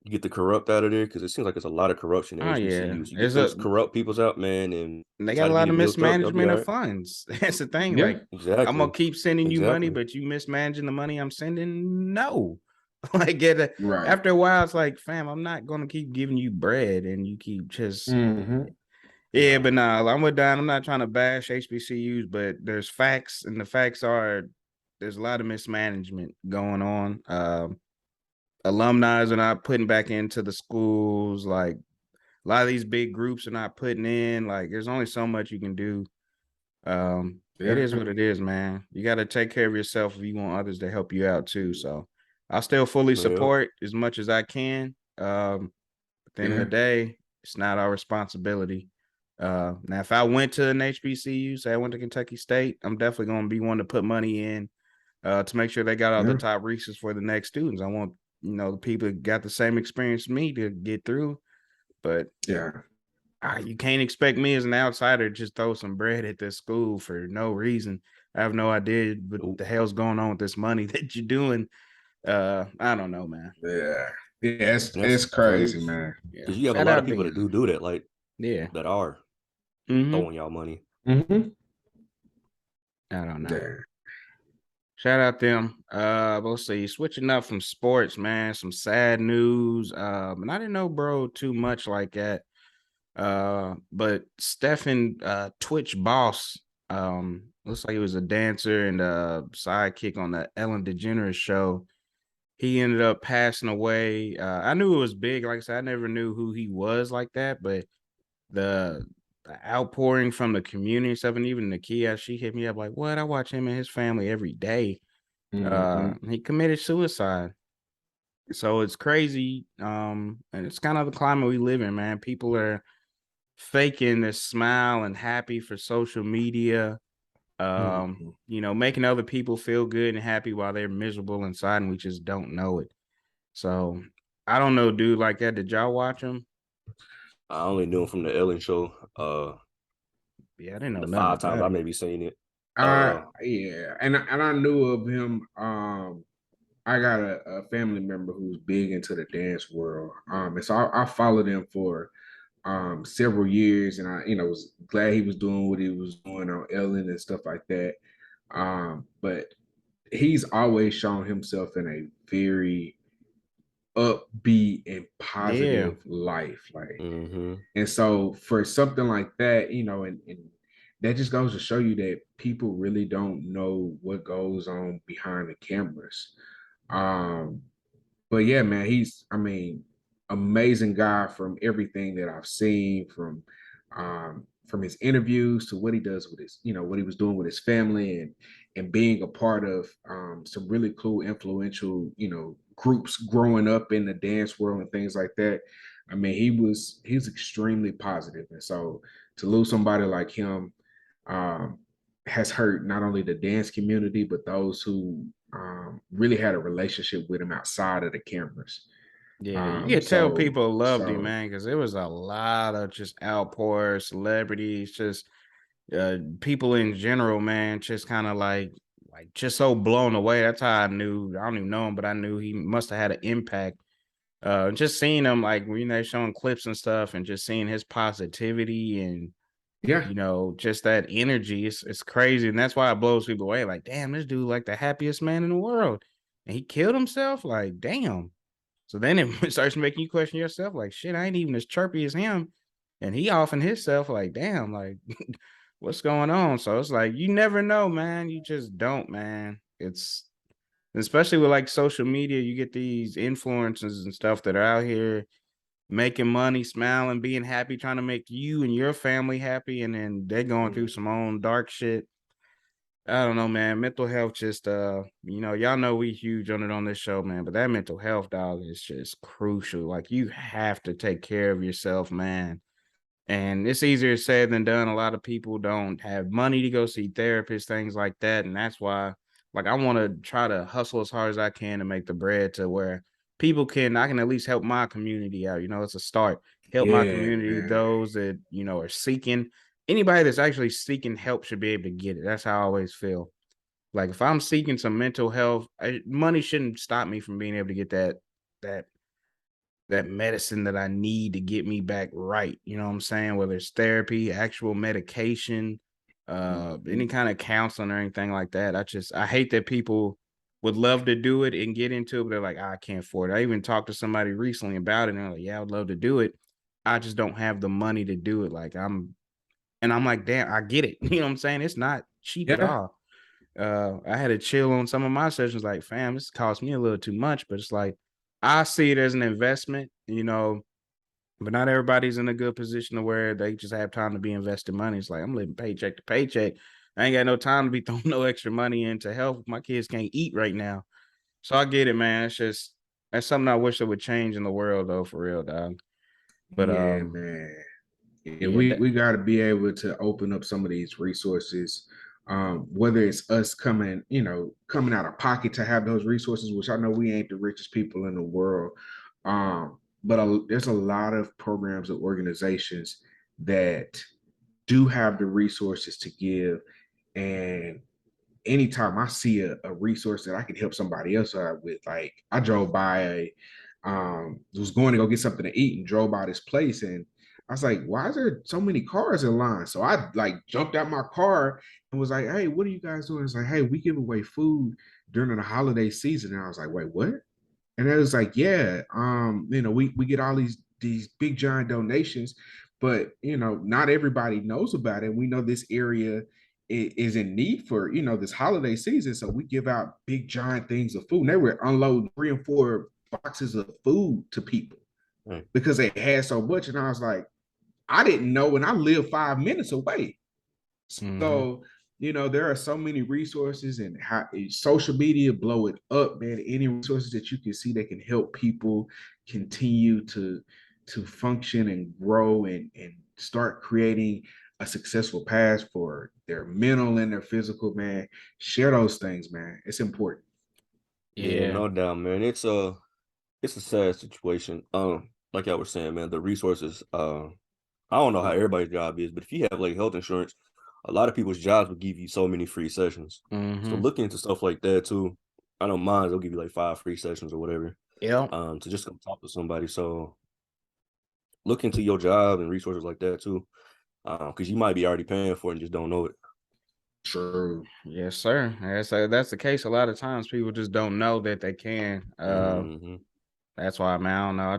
You get the corrupt out of there because it seems like there's a lot of corruption in HBCUs. You get those corrupt people's out, man, and they got a lot of mismanagement of funds. That's the thing. Yeah, like, exactly. I'm gonna keep sending you money, but you mismanaging the money I'm sending. No, like after a while, it's like, fam, I'm not gonna keep giving you bread, and you keep just. Yeah, but nah, I'm with Don. I'm not trying to bash HBCUs, but there's facts, and the facts are there's a lot of mismanagement going on. Alumni are not putting back into the schools. Like a lot of these big groups are not putting in. Like there's only so much you can do. It is what it is, man. You got to take care of yourself if you want others to help you out too. So I'll still fully support as much as I can. At the end of the day, it's not our responsibility. Now, if I went to an HBCU, say I went to Kentucky State, I'm definitely going to be one to put money in to make sure they got all the top resources for the next students. I want, the people that got the same experience as me to get through. But you can't expect me as an outsider to just throw some bread at this school for no reason. I have no idea what the hell's going on with this money that you're doing. I don't know, man. Yeah, it's crazy, man. Because you have a lot of people that do that, like that are throwing y'all money. I don't know. Yeah. Shout out them. Let's see. Switching up from sports, man. Some sad news. And I didn't know, bro, too much like that. But Stephen, Twitch boss, looks like he was a dancer and a sidekick on the Ellen DeGeneres show. He ended up passing away. I knew it was big. Like I said, I never knew who he was like that, but the outpouring from the community stuff, and even Nakia, she hit me up like, what? I watch him and his family every day. He committed suicide. So it's crazy. And it's kind of the climate we live in, man. People are faking this smile and happy for social media. Making other people feel good and happy while they're miserable inside, and we just don't know it. So I don't know, dude, like that. Did y'all watch him? I only knew him from the Ellen show. I didn't know the 5 times I maybe seen it. And I knew of him. I got a family member who's big into the dance world. And so I followed him for several years, and I was glad he was doing what he was doing on Ellen and stuff like that. But he's always shown himself in a very upbeat and positive life, like and so for something like that, and that just goes to show you that people really don't know what goes on behind the cameras. But yeah, man, he's amazing guy from everything that I've seen, from his interviews to what he does with his, what he was doing with his family, and being a part of some really cool, influential, groups growing up in the dance world and things like that. He's extremely positive. And so to lose somebody like him has hurt not only the dance community, but those who really had a relationship with him outside of the cameras. Yeah, you can tell people loved him, man, because there was a lot of just outpours, celebrities, just people in general, man, just kind of like just so blown away. That's how I knew. I don't even know him, but I knew he must have had an impact. Just seeing him, like they're showing clips and stuff, and just seeing his positivity and just that energy. It's crazy, and that's why it blows people away. Like, damn, this dude like the happiest man in the world, and he killed himself. Like, damn. So then it starts making you question yourself, like, shit, I ain't even as chirpy as him. And he offing himself, like, damn, like, what's going on? So it's like, you never know, man. You just don't, man. It's especially with like social media, you get these influencers and stuff that are out here making money, smiling, being happy, trying to make you and your family happy. And then they're going through some own dark shit. I don't know, man. Mental health just y'all know we huge on it on this show, man. But that mental health, dog, is just crucial. Like, you have to take care of yourself, man. And it's easier said than done. A lot of people don't have money to go see therapists, things like that. And that's why, like, I want to try to hustle as hard as I can to make the bread to where I can at least help my community out. It's a start. Help my community, those that, are seeking. Anybody that's actually seeking help should be able to get it. That's how I always feel. Like, if I'm seeking some mental health, money shouldn't stop me from being able to get that medicine that I need to get me back right. You know what I'm saying? Whether it's therapy, actual medication, any kind of counseling or anything like that. I hate that people would love to do it and get into it, but they're like, I can't afford it. I even talked to somebody recently about it, and they're like, yeah, I would love to do it. I just don't have the money to do it. I'm like, damn, I get it. You know what I'm saying? It's not cheap at all. I had to chill on some of my sessions. Like, fam, this cost me a little too much, but it's like I see it as an investment, but not everybody's in a good position to where they just have time to be investing money. It's like I'm living paycheck to paycheck. I ain't got no time to be throwing no extra money into health. My kids can't eat right now. So I get it, man. It's just that's something I wish that would change in the world though, for real, dog. But Yeah, man. Yeah, yeah, we got to be able to open up some of these resources, whether it's us coming out of pocket to have those resources, which I know we ain't the richest people in the world, but there's a lot of programs and organizations that do have the resources to give, and anytime I see a resource that I can help somebody else out with, like I drove by was going to go get something to eat and drove by this place, and I was like, why is there so many cars in line? So I like jumped out my car and was like, hey, what are you guys doing? It's like, hey, we give away food during the holiday season. And I was like, wait, what? And it was like, yeah, we get all these big giant donations, but not everybody knows about it. We know this area is in need for this holiday season, so we give out big giant things of food. And they were unloading 3 and 4 boxes of food to people because they had so much. And I was like, I didn't know, and I live 5 minutes away. So, there are so many resources, and how social media blow it up, man. Any resources that you can see that can help people continue to function and grow and start creating a successful path for their mental and their physical, man. Share those things, man. It's important. Yeah, yeah, no doubt, man. It's a sad situation. Like I was saying, man, the resources. I don't know how everybody's job is, but if you have like health insurance, a lot of people's jobs will give you so many free sessions. So look into stuff like that too. I know mine, they'll give you like 5 free sessions or whatever. yeah, To just come talk to somebody. So look into your job and resources like that too. Because you might be already paying for it and just don't know it. True. yes, sir. That's the case. A lot of times people just don't know that they can. That's why, man, I don't know. I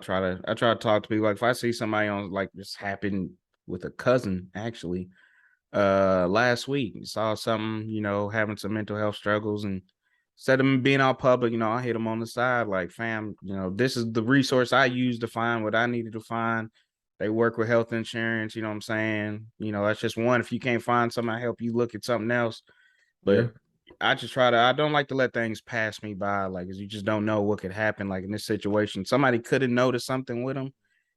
try to talk to people. Like if I see somebody on, like this happened with a cousin actually last week, saw something, having some mental health struggles, and instead of being all public, I hit them on the side like, fam, this is the resource I used to find what I needed to find. They work with health insurance, you know what I'm saying? That's just one. If you can't find something, I help you look at something else. Yeah. But I don't like to let things pass me by, like, cause you just don't know what could happen. Like in this situation, somebody could have noticed something with him,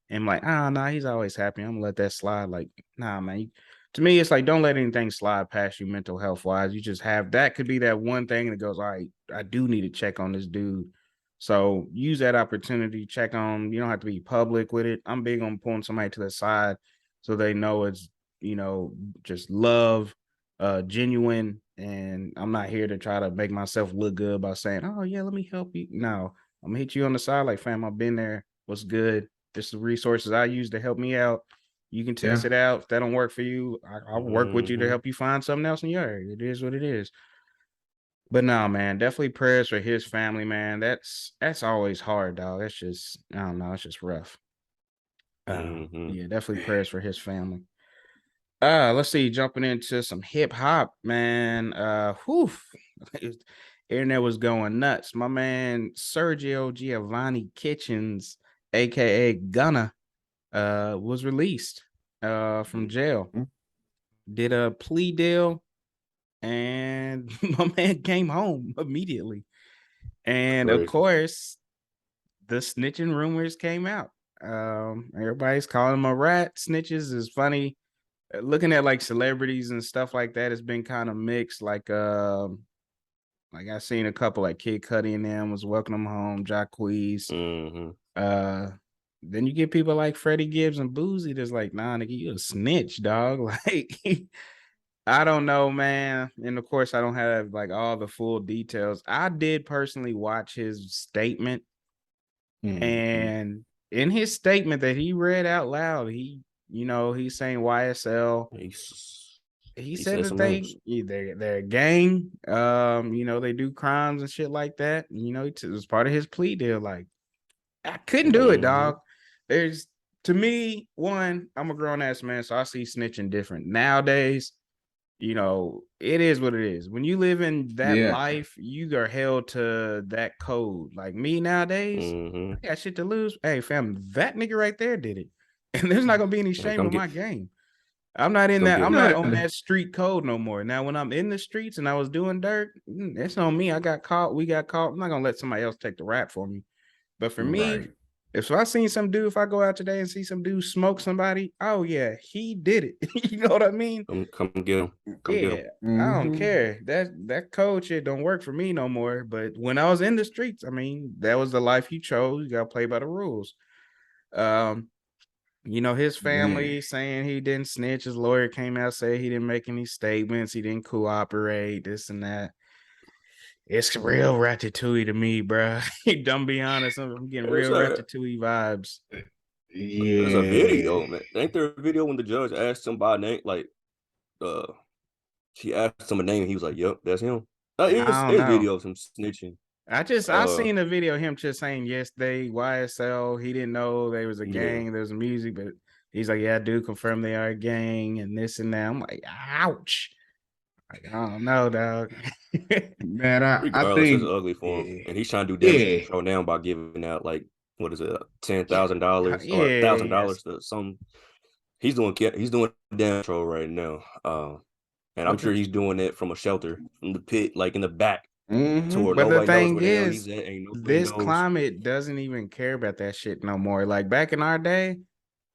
and like, nah, he's always happy. I'm gonna let that slide. Like, nah, man. To me, it's like don't let anything slide past you mental health wise. You just have that could be that one thing that goes, all right, I do need to check on this dude. So use that opportunity, check on. You don't have to be public with it. I'm big on pulling somebody to the side so they know it's just love, genuine, and I'm not here to try to make myself look good by saying, oh yeah, let me help you. No, I'm gonna hit you on the side like, fam, I've been there. What's good? This is the resources I use to help me out. You can test it out. If that don't work for you, I'll work with you to help you find something else in your area. It is what it is. But no, man, definitely prayers for his family, man. That's always hard, dog. That's just I don't know. It's just rough. Yeah, definitely prayers for his family. Let's see, jumping into some hip hop, man. Whew. Internet was going nuts. My man Sergio Giovanni Kitchens, aka Gunna, was released from jail. Did a plea deal, and my man came home immediately. And of course, the snitching rumors came out. Everybody's calling him a rat. Snitches is funny. Looking at like celebrities and stuff like that has been kind of mixed. Like I seen a couple like Kid Cudi and them was welcoming him home, Jacquees. Then you get people like Freddie Gibbs and Boozy that's like, nah, nigga, you a snitch, dog. Like I don't know, man. And of course, I don't have like all the full details. I did personally watch his statement, and in his statement that he read out loud, he's saying YSL. He said that they're a gang. They do crimes and shit like that. It was part of his plea deal. Like, I couldn't do it, dog. To me, one, I'm a grown ass man, so I see snitching different nowadays. you know, it is what it is. When you live in that Yeah. life, you are held to that code. Like me nowadays, Mm-hmm. I got shit to lose. Hey, fam, that nigga right there did it. And there's not gonna be any Like, shame in my game. I'm not in that. get I'm me. not on that street code no more. Now, when I'm in the streets and I was doing dirt, it's on me. I got caught. We got caught. I'm not gonna let somebody else take the rap for me. But for me, Right. if I seen some dude, if I go out today and see some dude smoke somebody, oh yeah, he did it. You know what I mean? Come get him. Come get him. Yeah, I don't care. That code shit don't work for me no more. But when I was in the streets, I mean, that was the life you chose. You gotta play by the rules. You know, his family saying he didn't snitch. His lawyer came out, said he didn't make any statements, he didn't cooperate, this and that. It's real Ratatouille to me, bro. Don't be honest. I'm getting real Ratatouille vibes. Yeah. There's a video, man. Ain't there a video when the judge asked him by name, like, she asked him a name, and he was like, "Yep, that's him." It's video of him snitching. I seen a video of him just saying yes, they YSL. He didn't know they was a gang. There was music, but he's like, yeah, I do confirm they are a gang and this and that. I'm like, ouch. Like, I don't know, dog. Man, I Regardless, think it's ugly for him, and he's trying to do damage control now by giving out like what is it, $10,000 or $1,000 to some. He's doing damage control right now, and I'm sure he's doing it from a shelter, from the pit, like in the back. But the thing is, this climate doesn't even care about that shit no more. Like back in our day,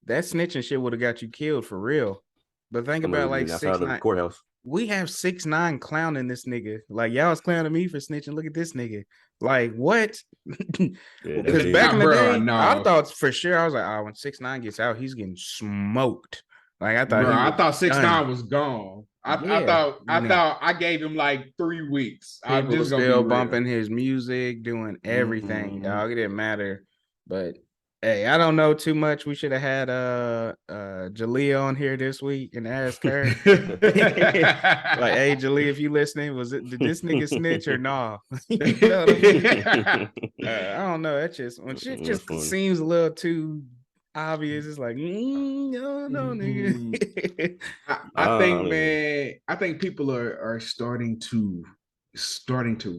that snitching shit would have got you killed for real. But think about like 6ix9ine. Courthouse. We have 6ix9ine clowning this nigga. Like y'all was clowning me for snitching. Look at this nigga. Like what? Because back in the day, I thought for sure I was like, when 6ix9ine gets out, he's getting smoked. Like I thought 6ix9ine was gone. I thought I gave him like 3 weeks. I'm just still bumping his music, doing everything, dog. It didn't matter. But hey, I don't know too much. We should have had Jalea on here this week and ask her. Like, hey, Jalea, if you listening, did this nigga snitch or nah? You know what I mean? I don't know. That's just when shit just seems a little too obvious. It's like, no, nigga. I think, man, I think people are starting to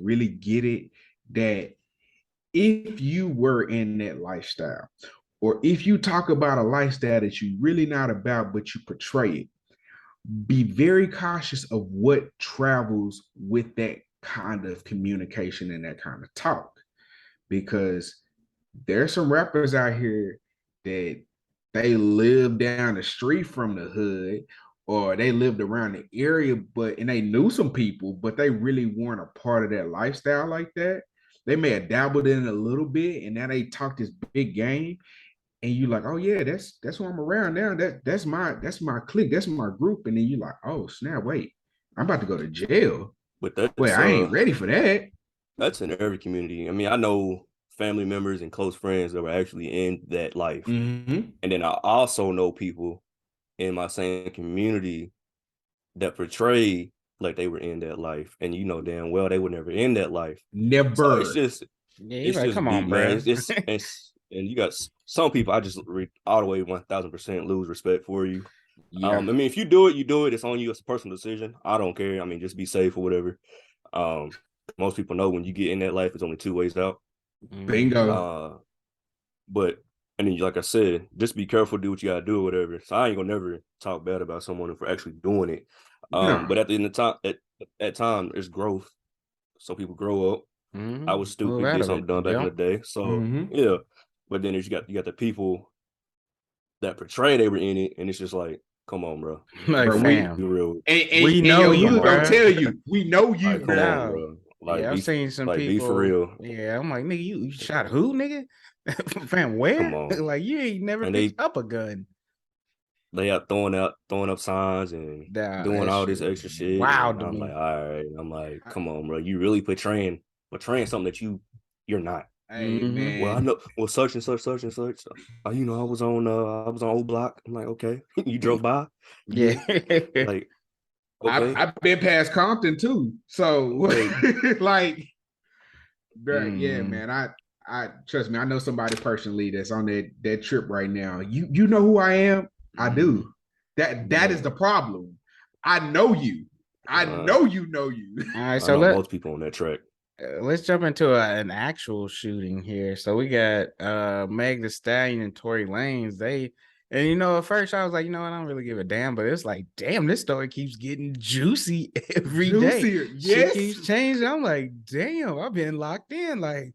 really get it that if you were in that lifestyle, or if you talk about a lifestyle that you really not about, but you portray it, be very cautious of what travels with that kind of communication and that kind of talk, because there's some rappers out here that they live down the street from the hood, or they lived around the area, and they knew some people, but they really weren't a part of that lifestyle like that. They may have dabbled in it a little bit, and now they talk this big game, and you like, oh yeah, that's who I'm around now. That's my clique, that's my group, and then you like, oh snap, wait, I'm about to go to jail. But I ain't ready for that. That's in every community. I mean, I know family members and close friends that were actually in that life, and then I also know people in my same community that portray like they were in that life, and you know damn well they were never in that life. Never. So it's just, come on, man. And you got some people I just all the way 1,000% lose respect for you. Yeah. I mean, if you do it, you do it. It's on you. It's a personal decision. I don't care. I mean, just be safe or whatever. Most people know when you get in that life, it's only 2 ways out. Bingo. But and then, like I said, just be careful, do what you gotta do or whatever. So I ain't gonna never talk bad about someone for actually doing it. But at the end of time, at time, there's growth. So people grow up. I was stupid, did something dumb back in the day. So yeah. But then you got the people that portray they were in it, and it's just like, come on, bro. Like, fam, be real. And we know you gonna tell you. We know you, like, come on, bro. Like, I've seen some people. Be for real. Yeah, I'm like, nigga, you shot who, nigga? Fam, where? Come on. Like, you ain't never picked up a gun. They are throwing up signs and doing all this extra shit. Wow, I'm like, all right. I'm like, come on, bro. You really portraying something that you're not. Hey, man. Well, I know. Well, such and such. You know, I was on Old Block. I'm like, okay. You drove by. Yeah. Like, okay. I've been past Compton too. So like, bro, yeah, man. I trust me. I know somebody personally that's on that trip right now. You know who I am. I do. That is the problem. I know you. I know you know you. All right, I so know most people on that track. let's jump into an actual shooting here. So we got Meg Thee Stallion and Tory Lanez. And at first I was like, I don't really give a damn, but it's like, damn, this story keeps getting juicy every day. Juicier, Shit yes. keeps changing. I'm like, damn, I've been locked in. Like,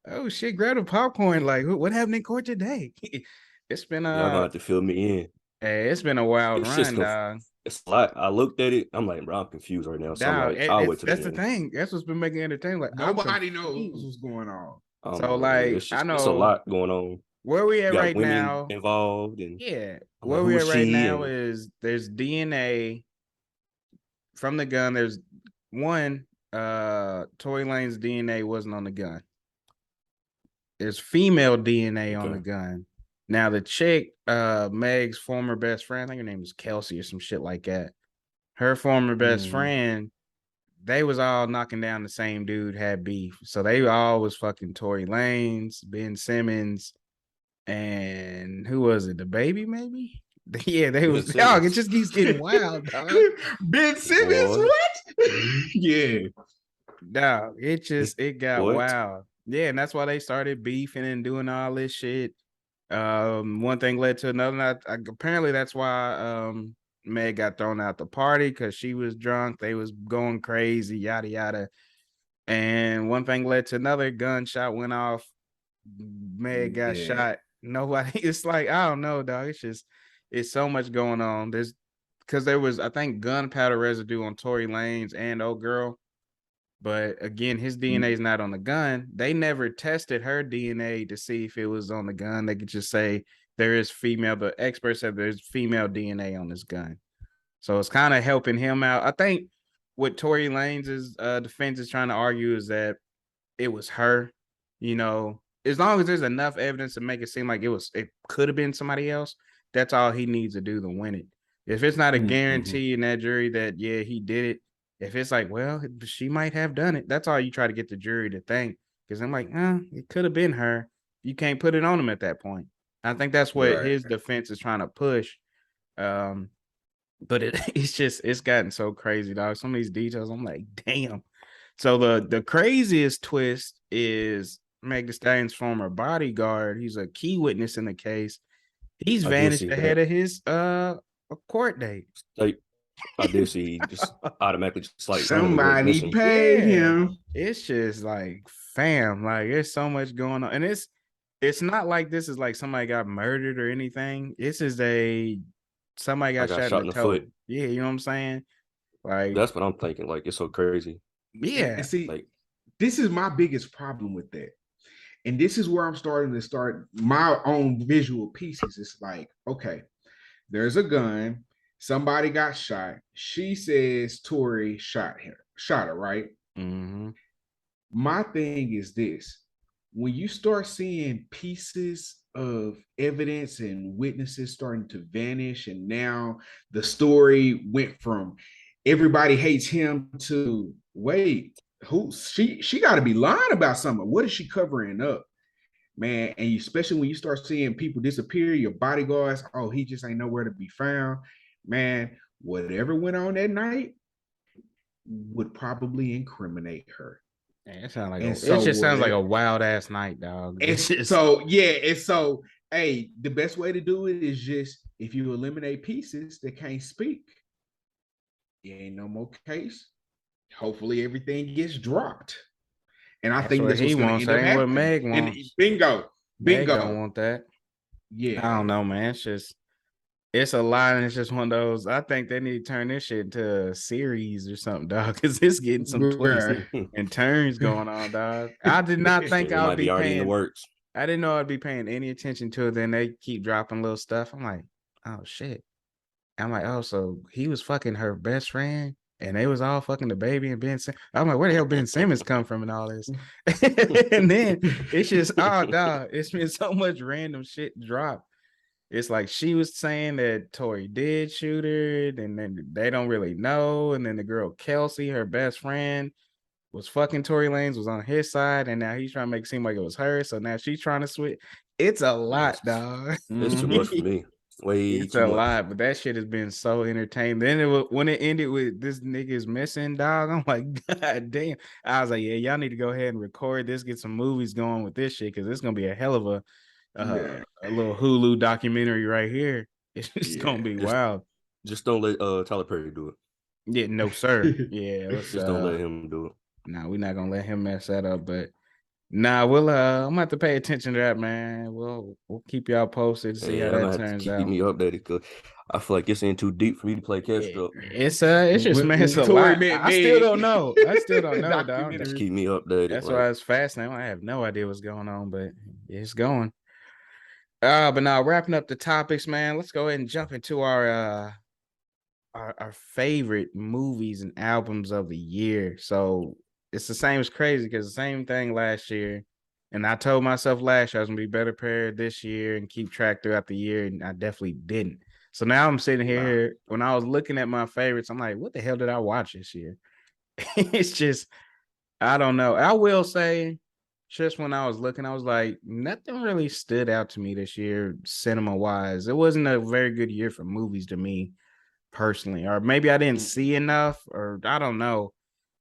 oh shit, grab the popcorn. Like, what happened in court today? It's been Y'all gonna have to fill me in. hey, it's been a wild It's just run, dog. it's a lot. I looked at it. I'm like, bro, I'm confused right now. So I'm Dog, like, I'll wait till that's the the end. thing. That's what's been making it entertaining. Like, Nobody knows what's going on. So, like, I know it's a lot going on. where we at You got right women now. involved, and Yeah, I'm where like, we who at is right she? now And is there's DNA from the gun. There's one, Tory Lane's DNA wasn't on the gun. There's female DNA on the gun. Now the chick, Meg's former best friend, I think her name was Kelsey or some shit like that. Her former best friend, they was all knocking down the same dude, had beef. So they all was fucking Tory Lanez, Ben Simmons, and who was it? The baby, maybe? Yeah, they was dog. It just keeps getting wild, dog. Ben Simmons, what? Yeah. Dog, it got wild. Yeah, and that's why they started beefing and doing all this shit. One thing led to another. Apparently, that's why Meg got thrown out the party because she was drunk. They was going crazy, yada yada. And one thing led to another. Gunshot went off. Meg got shot. Nobody. It's like I don't know, dog. It's so much going on. Because there was, I think, gunpowder residue on Tory Lanez and old girl. But again, his DNA is not on the gun. They never tested her DNA to see if it was on the gun. They could just say there is female. The experts said there's female DNA on this gun. So it's kind of helping him out. I think what Tory Lanez's defense is trying to argue is that it was her. As long as there's enough evidence to make it seem like it could have been somebody else, that's all he needs to do to win it. If it's not a guarantee in that jury that, yeah, he did it, if it's like, well, she might have done it, that's all you try to get the jury to think. Because I'm like, it could have been her. You can't put it on him at that point. I think that's what his defense is trying to push. But it's gotten so crazy, dog. Some of these details, I'm like, damn. So the craziest twist is Meg Thee Stallion's former bodyguard. He's a key witness in the case. He's vanished ahead of his court date. Like, I did see just automatically just like somebody paid him. It's just like, fam, like there's so much going on. And it's not like this is like somebody got murdered or anything. This is somebody got shot in the foot. Yeah, you know what I'm saying? Like, that's what I'm thinking. Like, it's so crazy. Yeah. And see, like, this is my biggest problem with that. And this is where I'm starting to start my own visual pieces. It's like, okay, there's a gun. Somebody got shot. She says Tory shot her, right? Mm-hmm. My thing is this. When you start seeing pieces of evidence and witnesses starting to vanish, and now the story went from everybody hates him to, wait, who she got to be lying about something. What is she covering up? Man, and especially when you start seeing people disappear, your bodyguards, oh, he just ain't nowhere to be found. Man, whatever went on that night would probably incriminate her. Man, it just sounds like a wild ass night, dog. Hey, the best way to do it is just if you eliminate pieces that can't speak, it ain't no more case. Hopefully everything gets dropped. And I think that's what's going to end up happening. What Meg wants. Bingo. Meg don't want that. Yeah. I don't know, man. It's a lot, and it's just one of those. I think they need to turn this shit into a series or something, dog, because it's getting some twists and turns going on, dog. I did not think I would be paying. In the works. I didn't know I'd be paying any attention to it. Then they keep dropping little stuff. I'm like, oh shit. I'm like, oh, so he was fucking her best friend, and they was all fucking the baby and Ben Simmons. I'm like, where the hell Ben Simmons come from and all this? And then it's just, oh, dog, it's been so much random shit drop. It's like she was saying that Tory did shoot her, and then they don't really know. And then the girl Kelsey, her best friend, was fucking Tory Lanez, was on his side, and now he's trying to make it seem like it was her. So now she's trying to switch. It's a lot, dog. It's too much for me. Way It's too a much. lot, but that shit has been so entertaining. Then when it ended with this nigga's missing, dog, I'm like, God damn. I was like, yeah, y'all need to go ahead and record this, get some movies going with this shit, because it's gonna be a hell of a little Hulu documentary right here. It's just gonna be wild. Just don't let Tyler Perry do it. Yeah, no, sir. Yeah, let's Just don't let him do it. nah, we're not gonna let him mess that up, but nah, we'll I'm gonna have to pay attention to that, man. We'll keep y'all posted to see how I'm that gonna have to turns keep out. me updated because I feel like it's in too deep for me to play catch up. It's just man, it's a Tory lot. met I still me. don't know. I still don't know, dog. Just Documentary. keep me updated. That's like, why it's fascinating. I have no idea what's going on, but it's going. But now wrapping up the topics, man. Let's go ahead and jump into our favorite movies and albums of the year. So it's the same as crazy because the same thing last year. And I told myself last year I was gonna be better prepared this year and keep track throughout the year, and I definitely didn't. So now I'm sitting here when I was looking at my favorites, I'm like, what the hell did I watch this year? It's just I don't know. I will say, just when I was looking, I was like, nothing really stood out to me this year, cinema wise. It wasn't a very good year for movies to me personally, or maybe I didn't see enough, or I don't know.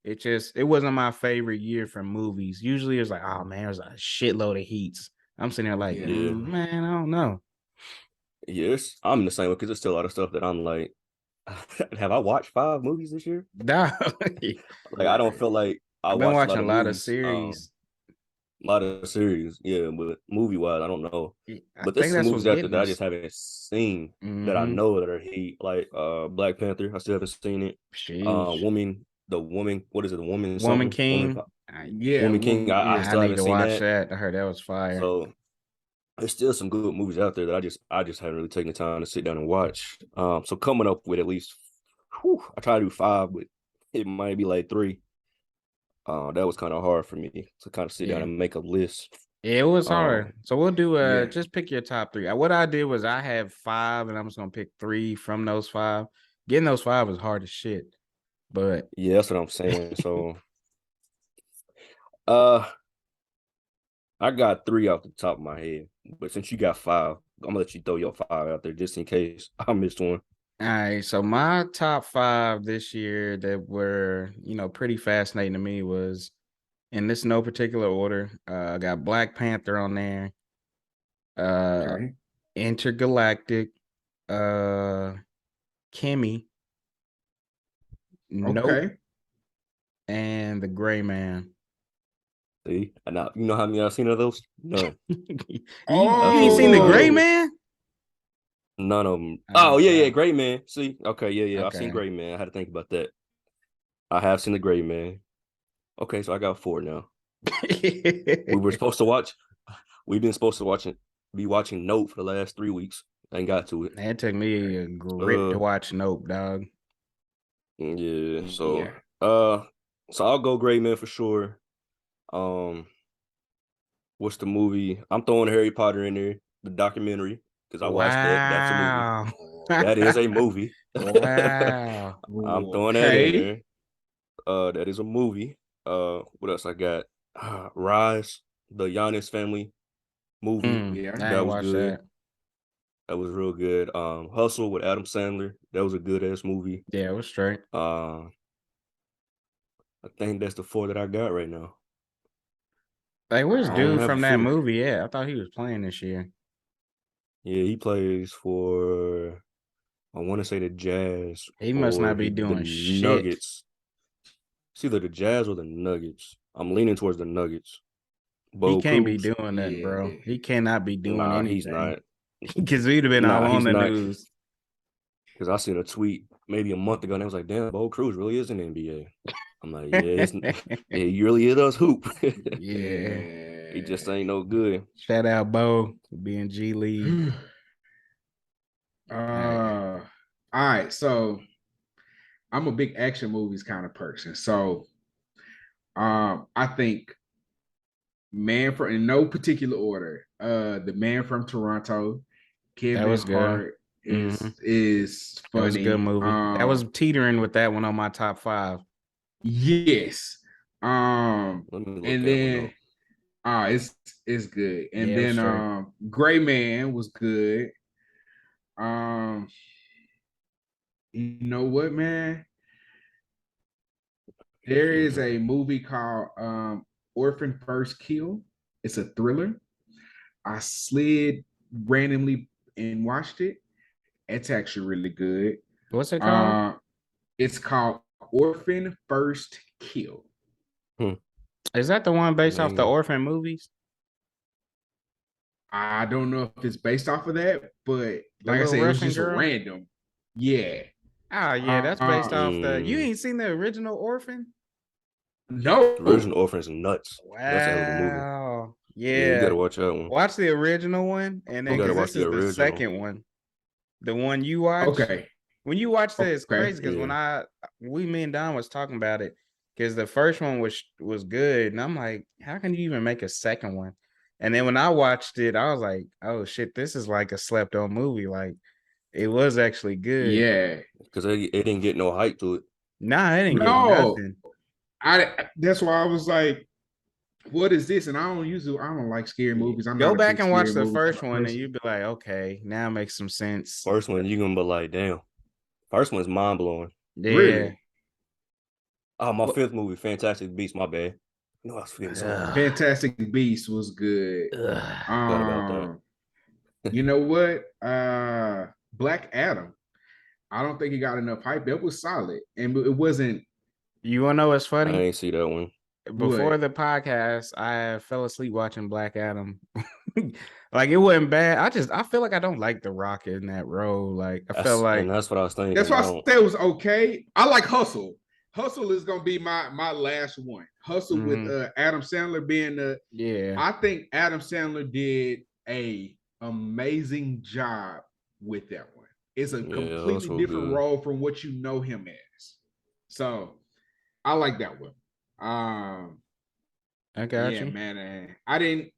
It wasn't my favorite year for movies. Usually it's like, oh man, there's a shitload of heats. I'm sitting there like, man, I don't know. Yes, I'm in the same way because there's still a lot of stuff that I'm like, have I watched 5 movies this year? Like I don't feel like I I've been watched a lot watching a of lot of movies. series. A lot of series, yeah, but movie wise, I don't know. I But there's think some that's movies what's out there getting that I us. just haven't seen that I know that are heat, like Black Panther. I still haven't seen it. Sheesh. The woman, what is it? The woman Woman something, King. Woman King. I I still need haven't to seen watch that. that. I heard that was fire. So there's still some good movies out there that I just haven't really taken the time to sit down and watch. So coming up with at least, I try to do 5, but it might be like 3. That was kind of hard for me to kind of sit down and make a list. It was hard. Um, So we'll do just pick your top 3. What I did was I have 5 and I'm just gonna pick 3 from those 5. Getting those 5 was hard as shit. But yeah, that's what I'm saying. So I got 3 off the top of my head, but since you got 5, I'm gonna let you throw your 5 out there just in case I missed one. all right, so my top 5 this year that were, pretty fascinating to me was in this no particular order. I got Black Panther on there. Intergalactic, Kimmy, Nope, and The Gray Man. See, now you know how many I've seen of those? None. You ain't seen The Gray Man? None of them. Oh, yeah, Gray Man. See, okay, yeah, I've Okay. seen Gray Man. I had to think about that. I have seen The Gray Man. Okay, so I got 4 now. We were supposed to watch. We've been supposed to be watching Nope for the last 3 weeks. I ain't got to it. It took me a grip to watch Nope, dog. Yeah. So, so I'll go Gray Man for sure. What's the movie? I'm throwing Harry Potter in there, the documentary, because I watched that. That's a movie. That is a movie. Wow. I'm throwing that in there. That is a movie. What else I got? Rise, the Giannis family movie. That was good. That was real good. Hustle with Adam Sandler. That was a good ass movie. Yeah, it was straight. I think that's the 4 that I got right now. Like, where's dude from that movie? Yeah, I thought he was playing this year. Yeah, he plays for, I want to say the Jazz. He must not be doing the Nuggets. It's either the Jazz or the Nuggets. I'm leaning towards the Nuggets. He can't be doing that, bro. He cannot be doing anything. He's not. Because we'd have been all on the news. Because I seen a tweet maybe a month ago and I was like, damn, Bo Cruz really is in the NBA. I'm like, yeah, he really does hoop. Yeah. He just ain't no good. Shout out Bo for being G League. All right. So I'm a big action movies kind of person. So I think in no particular order, the Man from Toronto, Kevin Hart is funny. That was a good movie. That was teetering with that one on my top 5. Yes. Let me look and then it's good. And then Gray Man was good. You know what, man? There is a movie called Orphan First Kill. It's a thriller. I slid randomly and watched it. It's actually really good. What's it called? It's called Orphan First Kill. Is that the one based off the Orphan movies? I don't know if it's based off of that, but like I said, it was just random. Yeah. Oh, yeah, that's based off the. You ain't seen the original Orphan? No. The original Orphan is nuts. Wow. That's a hell of a movie. Yeah, you gotta watch that one. Watch the original one, and then this is the second one. The one you watch. Okay. When you watch this, it's crazy because me and Don was talking about it because the first one was good, and I'm like, how can you even make a second one? And then when I watched it, I was like, oh shit, this is like a slept-on movie. Like, it was actually good. Yeah, because it didn't get no hype to it. Nah, it didn't get nothing. That's why I was like, what is this? And I don't like scary movies. Go back and watch the first one, and you'd be like, okay, now it makes some sense. First one, you're gonna be like, damn. First one's mind blowing. Yeah. Really? Oh, my fifth movie, Fantastic Beasts. My bad. No, I was forgetting something. Fantastic Beasts was good. Forgot about that. You know what? Black Adam. I don't think it got enough hype. It was solid, and it wasn't. You wanna know what's funny? I ain't see that one. Before the podcast, I fell asleep watching Black Adam. Like, it wasn't bad. I feel like I don't like The Rock in that role. Like, felt like, and that's what I was thinking. That's why I said it was okay. I like Hustle. Hustle is gonna be my last one. Hustle with Adam Sandler being the. Yeah. I think Adam Sandler did a amazing job with that one. It's a completely different role from what you know him as. So I like that one. I got you, man. I didn't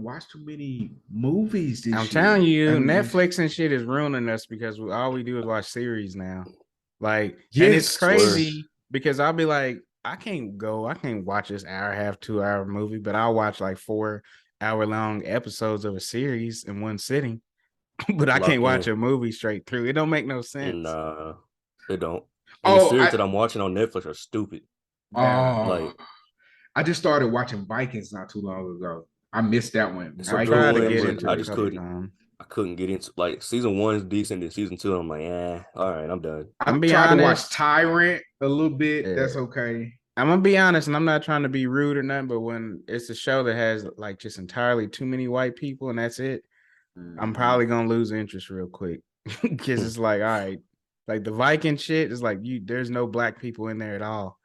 watch too many movies this year. I'm telling you, Netflix and shit is ruining us because all we do is watch series now. Like, and it's crazy because I'll be like, I can't watch this hour, 2 hour movie, but I'll watch like 4 hour long episodes of a series in one sitting. But I can't watch a movie straight through. It don't make no sense. Nah, it don't. And the series that I'm watching on Netflix are stupid. I just started watching Vikings not too long ago. I missed that one. I tried to get into it. I just couldn't. I couldn't get into like season 1 is decent, and season 2 I'm like, all right, I'm done. I'm trying to watch Tyrant a little bit. Yeah. That's okay. I'm gonna be honest, and I'm not trying to be rude or nothing, but when it's a show that has like just entirely too many white people and that's it, I'm probably gonna lose interest real quick because it's like, all right, like the Viking shit is like there's no black people in there at all,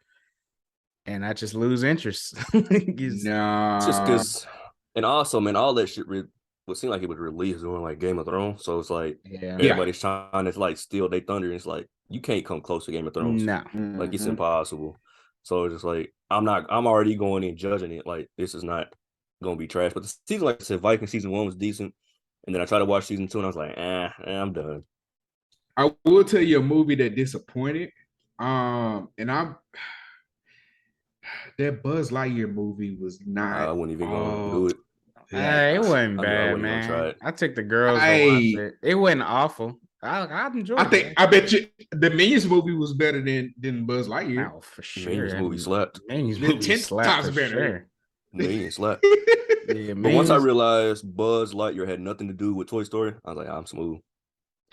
and I just lose interest. Nah, just because, and also, man, all that shit would seem like it was released during like Game of Thrones, so it's like everybody's trying to like steal their thunder. And it's like you can't come close to Game of Thrones. No, like it's impossible. So it's just like I'm already going in judging it like this is not gonna be trash. But the season, like I said, Viking season 1 was decent. And then I tried to watch season 2 and I was like, I'm done. I will tell you a movie that disappointed. And that Buzz Lightyear movie was not. I wouldn't even go do it. It wasn't bad, man. I took the girls to watch it. It wasn't awful. I enjoyed it. I bet you the Minions movie was better than Buzz Lightyear. Oh, for sure. Minions movie slept. Minions movie slept for better. Sure. Minions slept. But once I realized Buzz Lightyear had nothing to do with Toy Story, I was like, I'm smooth.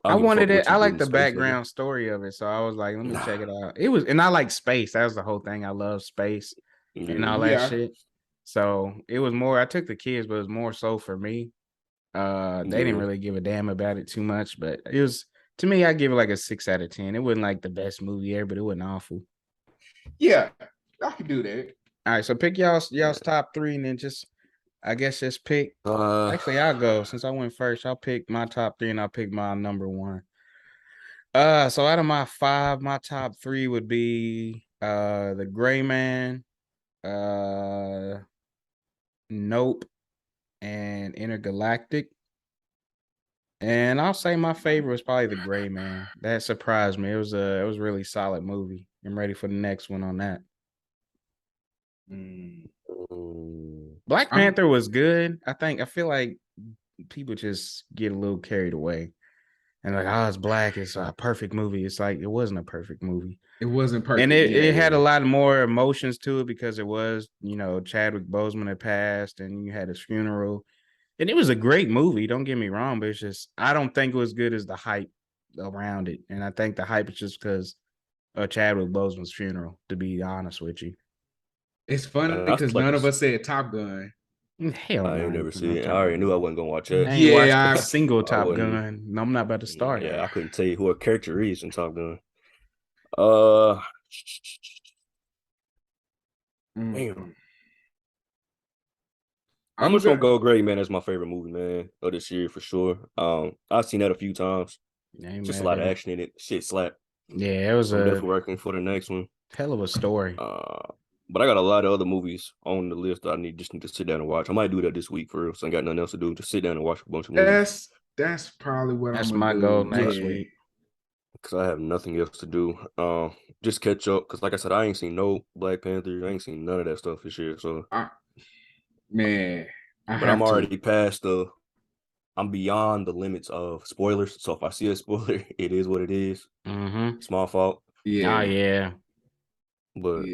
I wanted it. I like the background story of it, so I was like, let me check it out. It was, and I like space. That was the whole thing. I love space and all that shit. So it was more. I took the kids, but it was more so for me. They didn't really give a damn about it too much, but it was, to me, I give it like a 6 out of 10. It wasn't like the best movie ever, but it wasn't awful. Yeah, I could do that. All right, so pick y'all's top 3, and then just pick. Actually, I'll go since I went first. I'll pick my top 3, and I'll pick my number 1. So out of my 5, my top 3 would be The Gray Man, Nope, and Intergalactic. And I'll say my favorite was probably The Gray Man. That surprised me. It was a really solid movie. I'm ready for the next one on that. Black Panther was good. I feel like people just get a little carried away. And like, oh, it's black. It's a perfect movie. It's like, it wasn't a perfect movie. It wasn't perfect. And it had a lot more emotions to it because it was, Chadwick Boseman had passed and you had his funeral. And it was a great movie. Don't get me wrong, but it's just, I don't think it was good as the hype around it. And I think the hype is just because of Chadwick Boseman's funeral, to be honest with you. It's funny because none of us said Top Gun. Hell no. I ain't never seen it. I already knew I wasn't gonna watch it. I ain't watched a single Top Gun. No, I'm not about to start. Yeah, I couldn't tell you who a character is in Top Gun. Damn. I'm just gonna go Gray Man. That's my favorite movie, man, of this year for sure. I've seen that a few times. Just a lot of action in it. Shit slap. Yeah, it was definitely working for the next one. Hell of a story. But I got a lot of other movies on the list that I just need to sit down and watch. I might do that this week for real. So I ain't got nothing else to do. Just sit down and watch a bunch of movies. That's probably what I'm my goal next week. Because I have nothing else to do. Just catch up. Because like I said, I ain't seen no Black Panther. I ain't seen none of that stuff this year. So I'm already past I'm beyond the limits of spoilers. So if I see a spoiler, it is what it is. It's my fault. Yeah. Oh, yeah. But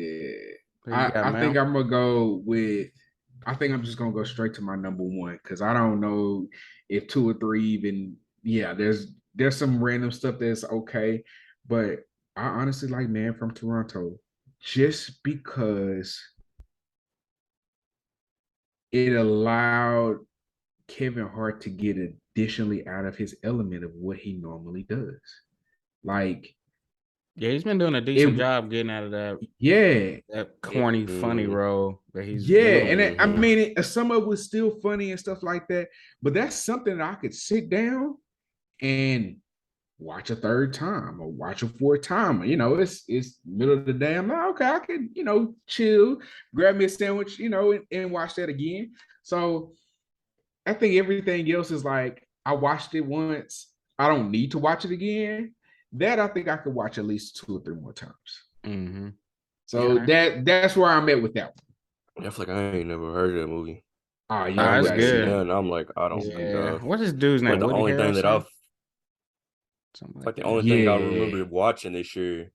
I think I'm gonna go with. I think I'm just gonna go straight to my number one because I don't know if 2 or 3 even. Yeah, there's some random stuff that's okay, but I honestly like Man from Toronto just because it allowed Kevin Hart to get additionally out of his element of what he normally does. Like, yeah, he's been doing a decent job getting out of that. Yeah, that corny, funny role that he's. And I mean, some of it was still funny and stuff like that. But that's something that I could sit down and watch a third time or watch a fourth time. It's middle of the day. I'm like, okay, I can chill, grab me a sandwich, and watch that again. So I think everything else is like I watched it once. I don't need to watch it again. That I think I could watch at least 2 or 3 more times. So that's where I'm at with that one. I feel like I ain't never heard of that movie. Yeah, that's good. And I'm like, I don't. Yeah. What's his dude's name? The only thing that the only thing I remember watching this year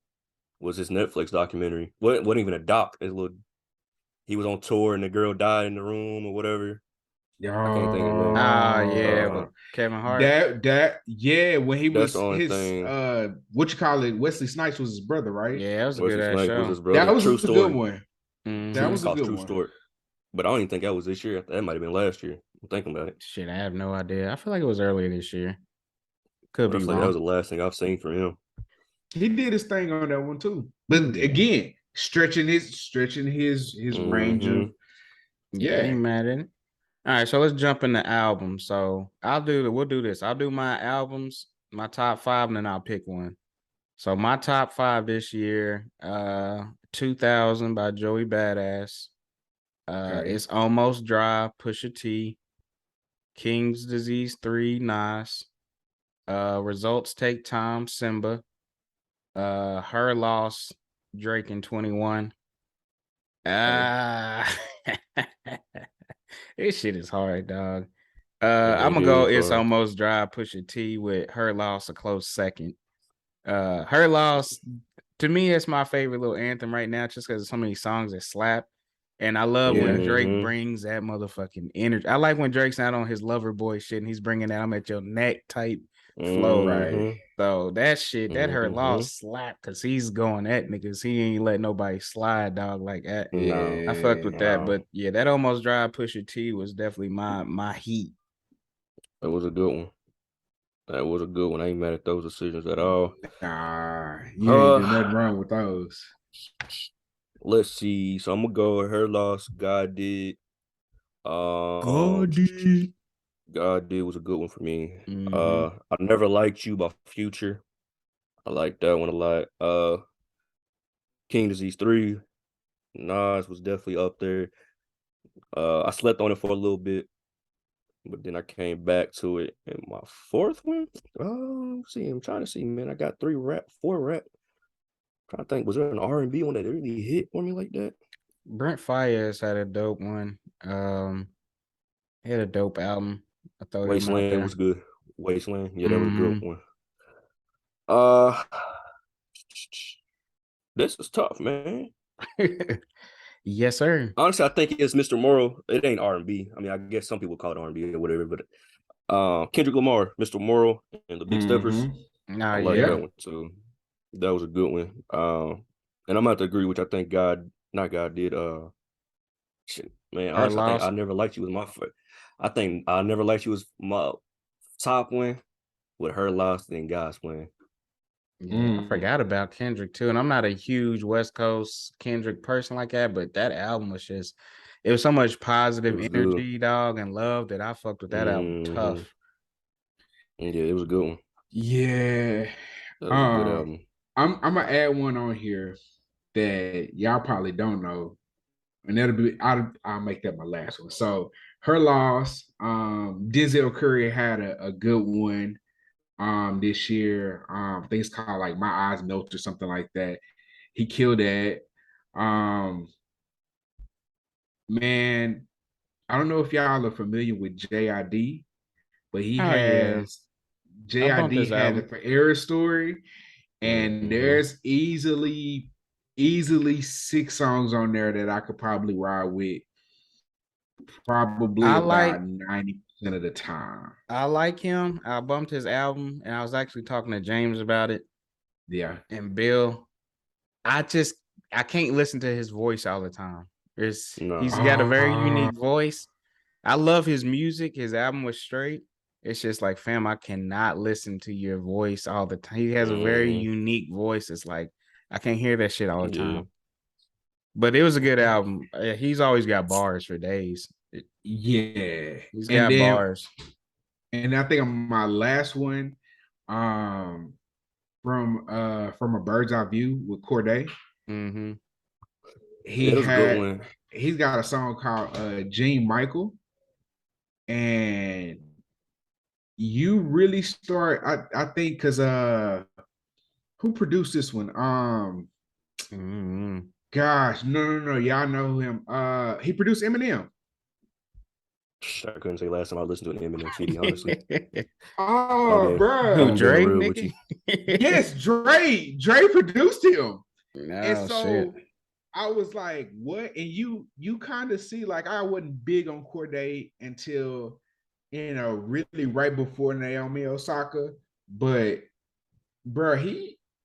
was his Netflix documentary. Wasn't even a doc. He was on tour and the girl died in the room or whatever. I can't think of the name. With Kevin Hart. When he was his Wesley Snipes was his brother, right? Yeah, that was a good show. Was his brother. That was true a story. good one. That was a good true one. Story. But I don't even think that was this year. That might have been last year. I'm thinking about it. Shit, I have no idea. I feel like it was earlier this year. Could be wrong. That was the last thing I've seen from him. He did his thing on that one too. But again, stretching his range of ain't mad at it. All right, so let's jump into albums. So we'll do this. I'll do my albums, my top 5, and then I'll pick one. So my top 5 this year, 2000 by Joey Badass. It's Almost Dry, Pusha T. King's Disease 3, Nas. Results Take Time, Simba. Her Loss, Drake and 21. This shit is hard, dog. I'm gonna go It's Almost Dry, Pusha T with Her Loss a close second. Her Loss, to me, it's my favorite little anthem right now, just because there's so many songs that slap. And I love when Drake brings that motherfucking energy. I like when Drake's not on his lover boy shit and he's bringing that I'm at your neck type flow. Right. So that shit, that Her Loss slap because he's going at niggas. He ain't let nobody slide, dog, like that. I fucked with that. But yeah, that Almost Dry Pusha T was definitely my heat. That was a good one. I ain't mad at those decisions at all. You ain't doing nothing wrong with those. Let's see. So I'm gonna go Her Loss, God Did. God Did was a good one for me. I Never Liked You by Future. I like that one a lot. King Disease 3. Nas was definitely up there. I slept on it for a little bit, but then I came back to it. And my 4th one, I'm trying to see, man. I got 4 rap. I'm trying to think, was there an R&B one that really hit for me like that? Brent Faiyaz had a dope one. He had a dope album. I thought Wasteland was good. Wasteland, that was a good one. Uh, this is tough, man. Yes, sir. Honestly, I think it's Mr. Morrow. It ain't R&B. I mean, I guess some people call it R&B or whatever, but Kendrick Lamar, Mr. Morrow, and the Big Steppers. Nah, I like yeah. that one too. That was a good one. And I'm about to agree, which I think not God did. Shit, man. Her Honestly, I think loss. I Never Liked You was I think I Never Liked You was my top one with Her Loss and God's Plan. Yeah, I forgot about Kendrick too. And I'm not a huge West Coast Kendrick person like that, but that album was just it was so much positive energy, dog, and love that I fucked with that album tough. Yeah, it was a good one. Yeah. That was a good album. I'm gonna add one on here that y'all probably don't know, and I'll make that my last one. So Her Loss, Denzel Curry had a good one this year. I think it's called like My Eyes Melt or something like that. He killed that. Man, I don't know if y'all are familiar with JID, but he Oh yeah. has I bumped JID this had the album. Forever Story, and there's easily 6 songs on there that I could probably ride with probably I about like 90% of the time. I like him. I bumped his album and I was actually talking to James about it Yeah. and Bill. I just I can't listen to his voice all the time. He's got a very unique voice. I love his music. His album was straight. It's just like, fam, I cannot listen to your voice all the time. He has a very unique voice. It's like I can't hear that shit all the time. But it was a good album. He's always got bars for days. Yeah. He's got bars. And I think my last one, from A Bird's Eye View with Corday. Mm-hmm. He's got a song called Gene Michael. And you really start, I think, because who produced this one? Gosh, no, y'all know him. He produced Eminem. I couldn't say last time I listened to an Eminem CD, honestly. Bro. Who, Dre, nigga? Yes, Dre. Dre produced him. No, and so shit. I was like, what? And you kind of see, like, I wasn't big on Corday until, really right before Naomi Osaka. But, bro,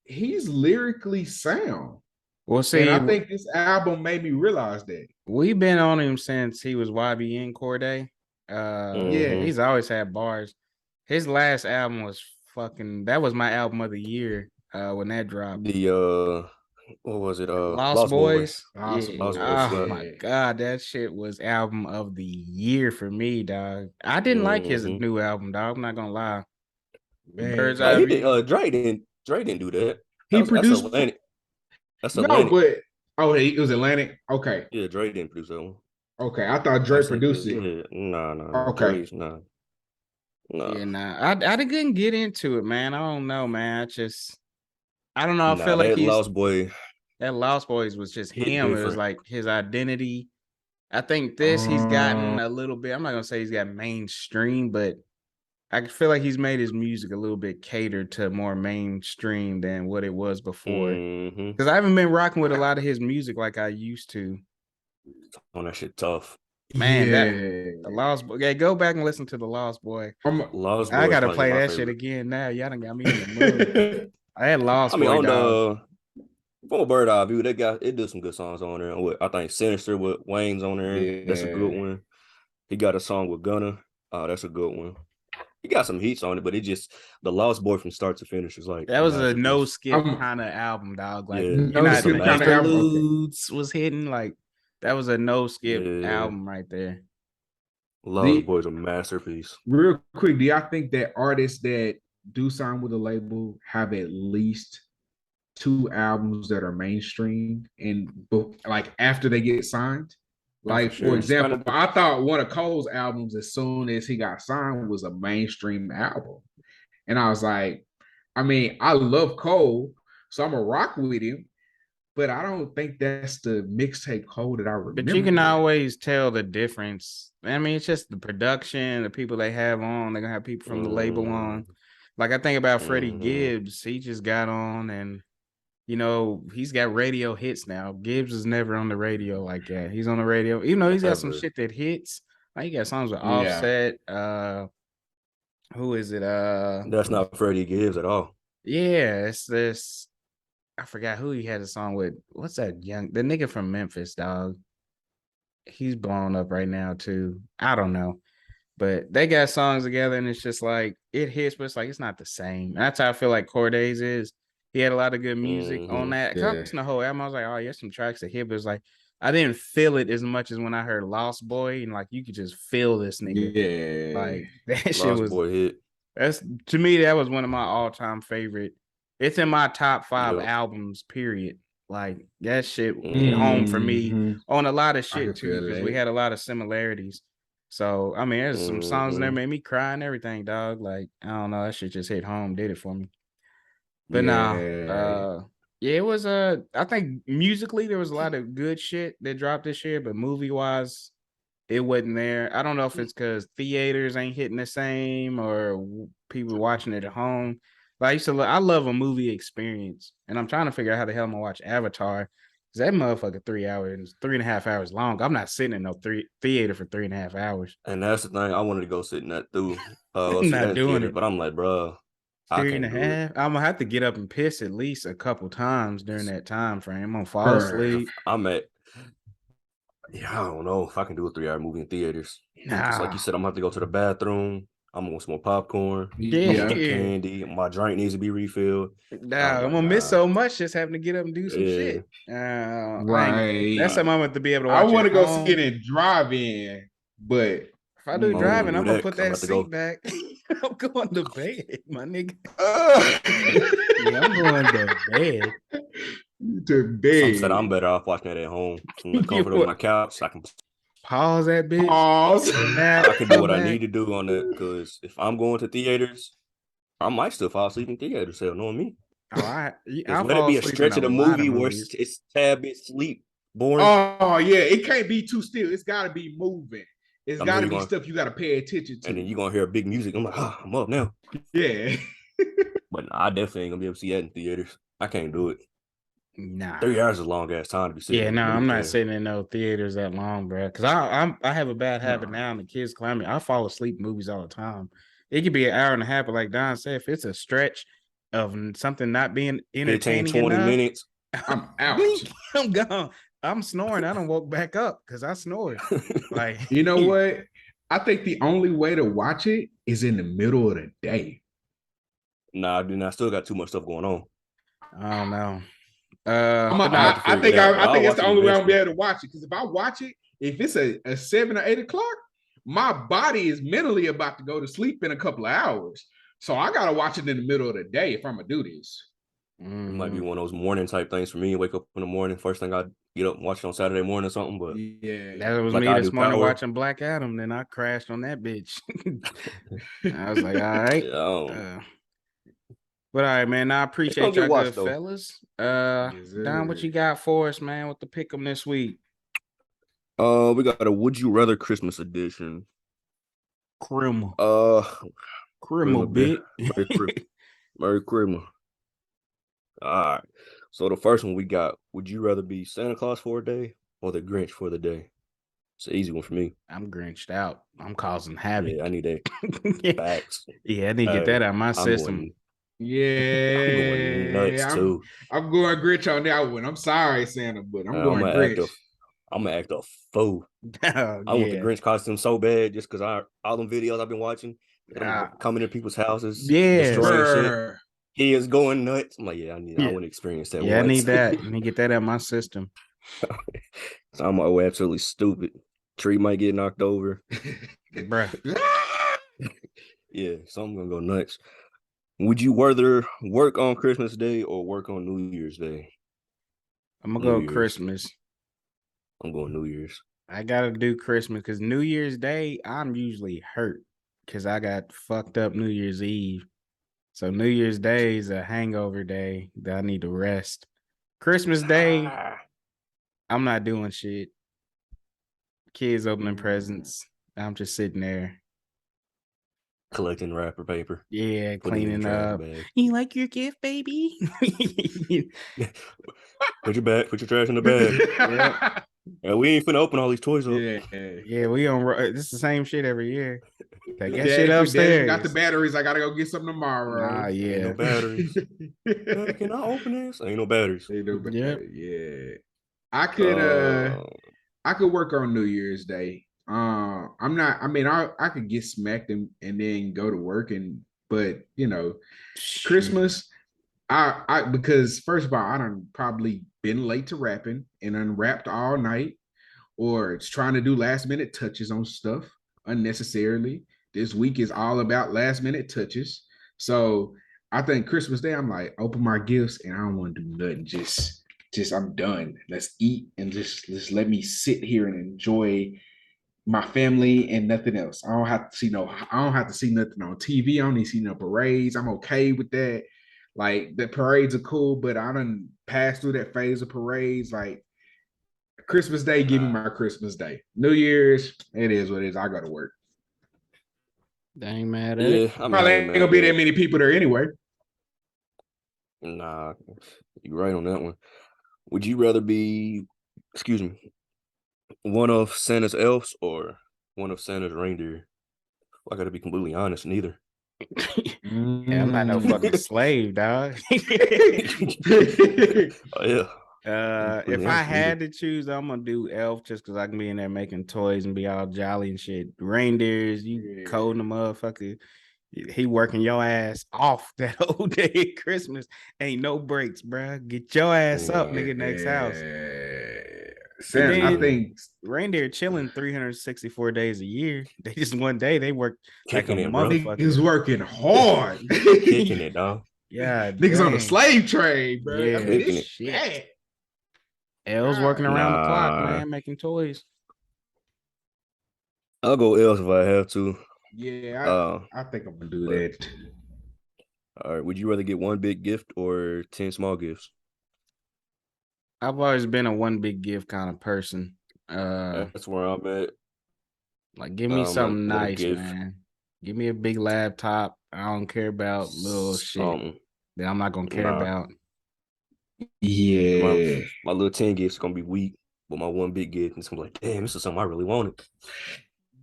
he's lyrically sound. Well, see, and I think this album made me realize that. We've been on him since he was YBN Corday. Yeah, he's always had bars. His last album was that was my album of the year when that dropped. What was it? Lost Boys. Lost Boys. Oh my god, that shit was album of the year for me, dog. I didn't like his new album, dog. I'm not gonna lie. Man, Dre didn't do that. He produced Atlantic. That's Atlantic. It was Atlantic. Okay. Yeah, Dre didn't produce that one. Okay, I thought Dre produced it. Yeah, no. Okay. No. Yeah, nah. I didn't get into it, man. I don't know, man. I don't know. I feel like that Lost Boys was just him. Different. It was like his identity. I think he's gotten a little bit. I'm not gonna say he's got mainstream, but I feel like he's made his music a little bit catered to more mainstream than what it was before. Because I haven't been rocking with a lot of his music like I used to. Oh, that shit tough. Man, the Lost Boy. Yeah, go back and listen to the Lost Boy. Lost Boy. I gotta play that shit again now. Y'all done got me in the mood. I had Lost Boy. From A Bird Eye View, it did some good songs on there. I think Sinister with Wayne's on there. Yeah. That's a good one. He got a song with Gunna. That's a good one. He got some heats on it, but the Lost Boy from start to finish is like that was a no skip kind of album, dog. Like no skip kind of album was hitting, like that was a no skip album right there. Lost Boy's a masterpiece. Real quick, do y'all think that artists that do sign with a label have at least 2 albums that are mainstream and like after they get signed? Like, for example, I thought one of Cole's albums, as soon as he got signed, was a mainstream album. And I was like, I mean, I love Cole, so I'm going to rock with him, but I don't think that's the mixtape Cole that I remember. But you can always tell the difference. I mean, it's just the production, the people they have on. They're going to have people from the label on. Like I think about Freddie Gibbs, he just got on and he's got radio hits now. Gibbs is never on the radio like that. He's on the radio, even though he's got some shit that hits. Like he got songs with Offset. Who is it? That's not Freddie Gibbs at all. Yeah, it's this. I forgot who he had a song with. What's that the nigga from Memphis, dog? He's blown up right now too. I don't know. But they got songs together and it's just like it hits, but it's like it's not the same. And that's how I feel like Cordays is. He had a lot of good music on that. Yeah. The whole album, I was like, oh, yeah, some tracks that hit, but it's like I didn't feel it as much as when I heard Lost Boy, and like you could just feel this nigga. Yeah, like that shit was. Lost Boy hit. That's to me, that was one of my all-time favorite. It's in my top 5 albums, period. Like that shit hit home for me on a lot of shit too, because we had a lot of similarities. So I mean, there's some songs in there made me cry and everything, dog. Like I don't know, that shit just hit home, did it for me. But it was I think musically there was a lot of good shit that dropped this year, but movie wise, it wasn't there. I don't know if it's because theaters ain't hitting the same or people watching it at home. But I love a movie experience, and I'm trying to figure out how the hell I'm gonna watch Avatar. Cause that motherfucker 3.5 hours long. I'm not sitting in no theater for 3.5 hours. And that's the thing. I wanted to go sit in that through. I'm not doing it, but I'm like, bro, 3.5. I'm gonna have to get up and piss at least a couple times during that time frame. I'm gonna fall asleep. I don't know if I can do a 3-hour movie in theaters. Nah. Like you said, I'm gonna have to go to the bathroom. I'm gonna want some more popcorn. Yeah, candy. My drink needs to be refilled. Nah, I'm gonna miss so much just having to get up and do some shit. Right. That's something I'm going to be able to watch. I want to go see it and drive in, but if I do driving, I'm gonna put that seat back. I'm going to bed, my nigga. Yeah, I'm going to bed. To bed. Some said I'm better off watching it at home. From the comfort of my couch, I can pause that bitch. Pause. I can do what I need to do on it, because if I'm going to theaters, I might still fall asleep in theaters. Hell, knowing me. All right. Let it be a stretch of the movie where it's tad bit sleep boring. Oh yeah, it can't be too still. It's got to be moving. It's got to be stuff you got to pay attention to. And then you're gonna hear big music. I'm like, I'm up now. Yeah. But I definitely ain't gonna be able to see that in theaters. I can't do it. Nah, 3 hours is a long ass time to be sitting. Yeah, no, I'm not sitting in no theaters that long, bro. Because I have a bad habit now, and the kids climb me. I fall asleep in movies all the time. It could be an hour and a half, but like Don said, if it's a stretch of something not being entertaining 15, 20 minutes, I'm out. I'm gone. I'm snoring. I don't woke back up because I snored. Like, you know what? I think the only way to watch it is in the middle of the day. Nah, dude, I still got too much stuff going on. I don't know. I think it's the only way I'm gonna be able to watch it. Because if I watch it, if it's a 7 or 8 o'clock, my body is mentally about to go to sleep in a couple of hours. So I gotta watch it in the middle of the day if I'm gonna do this. It might be one of those morning type things for me. Wake up in the morning, first thing I get up and watch it on Saturday morning or something. But yeah, that was like me this morning watching Black Adam. Then I crashed on that bitch. I was like, all right. But all right, man. I appreciate y'all good fellas. Don, what you got for us, man, with the pick'em this week? We got a Would You Rather Christmas edition. Criminal. Criminal bit. Merry Christmas. All right. So the first one we got, would you rather be Santa Claus for a day or the Grinch for the day? It's an easy one for me. I'm Grinched out. I'm causing havoc. Yeah, I need that. Facts. Yeah, I need to get that out of my system. I'm going nuts too. I'm going Grinch on that one. I'm sorry, Santa, but I'm going Grinch. I'm gonna act a fool. I want the Grinch costume so bad just because all them videos I've been watching, coming to people's houses, destroying shit. He is going nuts. I'm like, I want to experience that. Yeah, once. I need that. Let me get that out of my system. So I'm absolutely stupid. Tree might get knocked over. Bruh. Yeah, so I'm gonna go nuts. Would you rather work on Christmas Day or work on New Year's Day? I'm gonna go Christmas. I'm going New Year's. I gotta do Christmas because New Year's Day, I'm usually hurt because I got fucked up New Year's Eve. So New Year's Day is a hangover day that I need to rest. Christmas Day, I'm not doing shit. Kids opening presents. I'm just sitting there. collecting wrapper paper. Yeah, Putting it in cleaning the trash up. bag. You like your gift, baby? Put your trash in the bag. Yep. Yeah, we ain't finna open all these toys up. Yeah. Yeah, we on. This is the same shit every year. Take that Daddy, shit Daddy upstairs. forgot the batteries. I gotta go get some tomorrow. Nah, yeah. Ain't no batteries. Can I open this? Ain't no batteries. Ain't no Yep. Yeah. I could work on New Year's Day. I'm not. I mean, I could get smacked and then go to work but Christmas. I because first of all, I done probably been late to rapping and unwrapped all night, or it's trying to do last minute touches on stuff unnecessarily. This week is all about last minute touches. So I think Christmas Day, I'm like, open my gifts and I don't want to do nothing. Just I'm done. Let's eat and just let me sit here and enjoy my family and nothing else. I don't have to see nothing on TV. I don't need to see no parades. I'm okay with that. Like the parades are cool, but I done passed through that phase of parades. Like Christmas Day, give me my Christmas Day. New Year's, it is what it is. I go to work. They ain't mad at it. Probably ain't gonna be that many people there anyway. Nah, you're right on that one. Would you rather be, one of Santa's elves or one of Santa's reindeer? I gotta be completely honest, neither. Yeah, I'm not no fucking slave, dog. Oh, yeah. If I had to choose, I'm gonna do elf just because I can be in there making toys and be all jolly and shit. Reindeers, you coding the motherfucker. He working your ass off that whole day at Christmas. Ain't no breaks, bro. Get your ass up, nigga. Next house. Sam, I think reindeer chilling 364 days a year. They just one day they work kicking like a it, bro. motherfucker. Niggas working hard. Kicking it, dog. Yeah, niggas on the slave trade, bro. Yeah, I mean, this shit. bad. Elves working around the clock, man, making toys. I'll go elves if I have to. Yeah, I think I'm gonna do that. All right. Would you rather get one big gift or 10 small gifts? I've always been a one big gift kind of person. That's where I'm at. Like, give me something nice, man. Give me a big laptop. I don't care about little shit that I'm not gonna care about. Yeah, my little 10 gifts are gonna be weak, but my one big gift is gonna be like, damn, this is something I really wanted.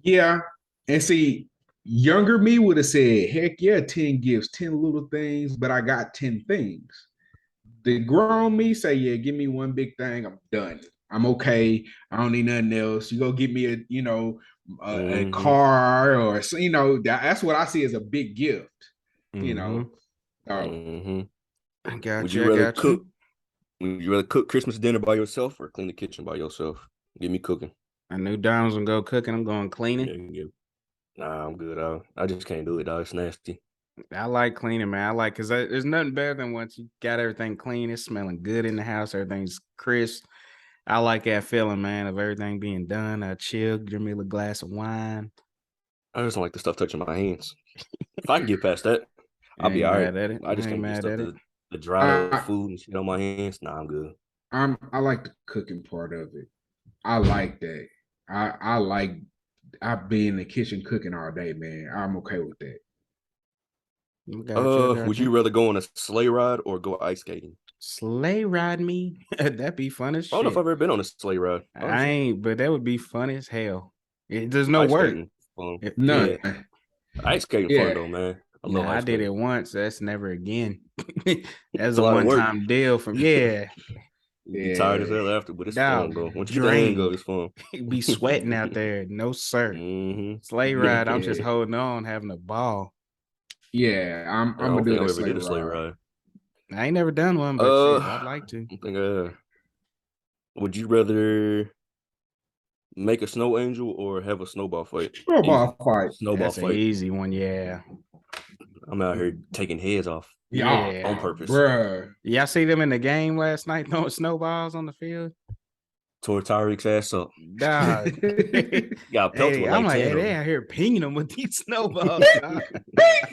Yeah, and see, younger me would have said, heck yeah, 10 gifts, 10 little things, but I got 10 things. The grown me say, yeah, give me one big thing, I'm done. I'm okay. I don't need nothing else. You go give me a car or that's what I see as a big gift. I got Would you rather cook? Would you rather cook Christmas dinner by yourself or clean the kitchen by yourself? Give me cooking. I knew Dom's gonna go cooking. I'm going cleaning. Yeah. Nah, I'm good. I just can't do it, dog. It's nasty. I like cleaning, man. Because there's nothing better than once you got everything clean, it's smelling good in the house, everything's crisp. I like that feeling, man, of everything being done. I chill, give me a little glass of wine. I just don't like the stuff touching my hands. If I can get past that, I'll be all right. I just can't get stuff to dry the food and shit on my hands. Nah, I'm good. I like the cooking part of it. I like that. I be in the kitchen cooking all day, man. I'm okay with that. Would you rather go on a sleigh ride or go ice skating? Sleigh ride me? That'd be fun as shit. I don't know if I've ever been on a sleigh ride. I ain't, but that would be fun as hell. There's no work. No. Ice skating fun though, man. I did it once. That's never again. That's a one-time deal from You be tired as hell after, but it's fun, bro. Once you get the hang of it, it's fun. Be sweating out there. No, sir. Sleigh ride, I'm just holding on, having a ball. Yeah, I'm gonna do a sleigh ride. I ain't never done one, but shit, I'd like to. I think, would you rather make a snow angel or have a snowball fight? Snowball fight. That's an easy one, yeah. I'm out here taking heads off. Yeah, on purpose. Bruh. Y'all see them in the game last night throwing snowballs on the field? Tore Tyreek's ass up. Dog. Got pelted with I'm like like, 10 they out here pinging them with these snowballs.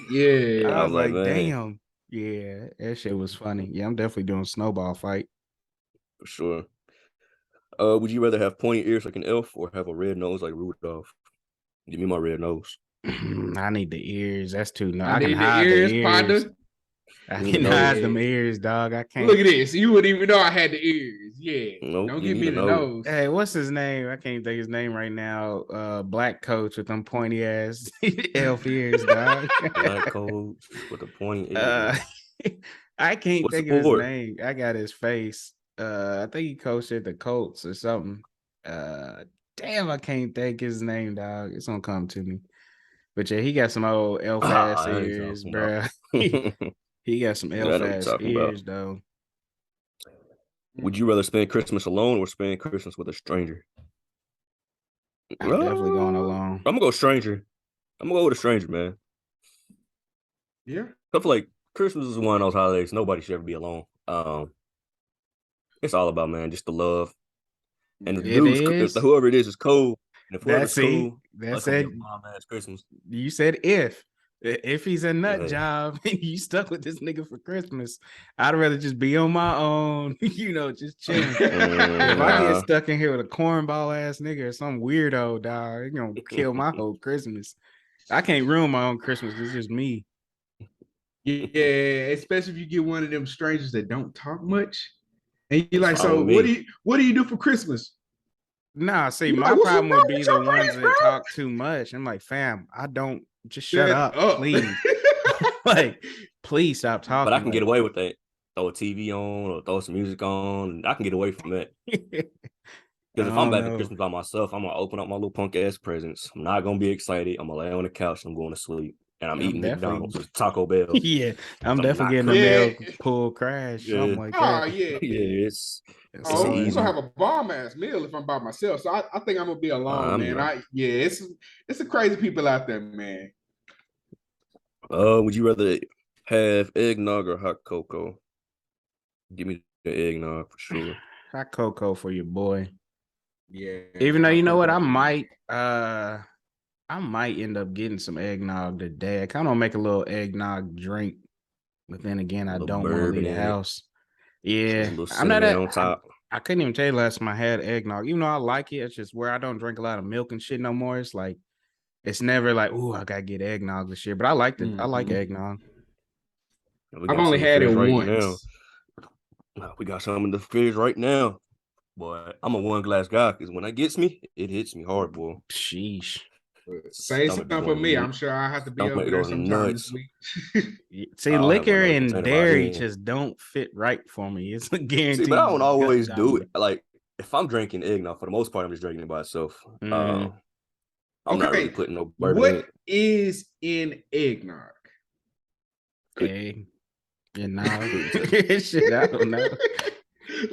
Yeah. I was like, damn. Yeah, that shit was funny. Yeah, I'm definitely doing snowball fight. For sure. Would you rather have pointy ears like an elf or have a red nose like Rudolph? Give me my red nose. I need the ears. That's too no. I I can need the hide the ears, ears. partner. I Need can the hide nose. them ears, dog. I can't. Look at this. You wouldn't even know I had the ears. Yeah. Nope, Don't you give need me to the know. nose. Hey, what's his name? I can't think his name right now. Black coach with them pointy ass elf ears, dog. Black coats with the pointy uh, ears. I can't What think of his sport? name. I got his face. I think he coached at the Colts or something. Damn, I can't think his name, dog. It's gonna come to me. But yeah, he got some old elf ass I know you're ears, talking bro. about. He got some I elf know you're ass talking about. ears, though. Would you rather spend Christmas alone or spend Christmas with a stranger? I'm definitely going alone. I'm gonna go stranger. I'm gonna go with a stranger, man. Yeah. I feel like Christmas is one of those holidays nobody should ever be alone. It's all about, man, just the love. And the It dude's is. whoever it is cool. And if whoever's That's it. cool, That's that's gonna be it. a bomb ass Christmas. You said if he's a nut Yeah. job and you stuck with this nigga for Christmas, I'd rather just be on my own, just chilling. If I get stuck in here with a cornball ass nigga or some weirdo, dog, it's gonna kill my whole Christmas. I can't ruin my own Christmas. It's just me. Yeah, especially if you get one of them strangers that don't talk much. And you're like, That's so fine with what do you do for Christmas? Nah, see, You my like, what's problem wrong would be with the your ones friends, that bro? talk too much. I'm like, fam, I don't just shut up, please. Like, please stop talking. But I can get away with that. Throw a TV on or throw some music on. I can get away from that. Because if I'm back at Christmas by myself, I'm gonna open up my little punk ass presents. I'm not gonna be excited. I'm gonna lay on the couch. I'm going to sleep, and I'm eating McDonald's or Taco Bell. Yeah, I'm definitely getting a mail pull crash, something like that. Oh yeah, yeah. It's we're easy. gonna have a bomb ass meal if I'm by myself. So I think I'm gonna be alone, man. It's some crazy people out there, man. Would you rather have eggnog or hot cocoa? Give me the eggnog for sure. Hot cocoa for your boy. Yeah. Even though you know what, I might end up getting some eggnog today. I kind of make a little eggnog drink, but then again, I don't want to leave the house. Yeah, I'm not on top. I couldn't even tell you last time I had eggnog. Even though I like it, it's just where I don't drink a lot of milk and shit no more. It's like it's never like, oh, I gotta get eggnog this year. But I like it. I like eggnog. I've only had it once. We got some in the fridge right now. Boy, I'm a one glass guy because when it gets me, it hits me hard, boy. Sheesh. Say something for me. I'm sure I have to be over there sometime this week. See, liquor and dairy just don't fit right for me. It's a guarantee. See, but I don't always do it. Like if I'm drinking eggnog, for the most part, I'm just drinking it by itself. I'm not really putting no bourbon in it. What is in eggnog? Egg. Shit, I don't know.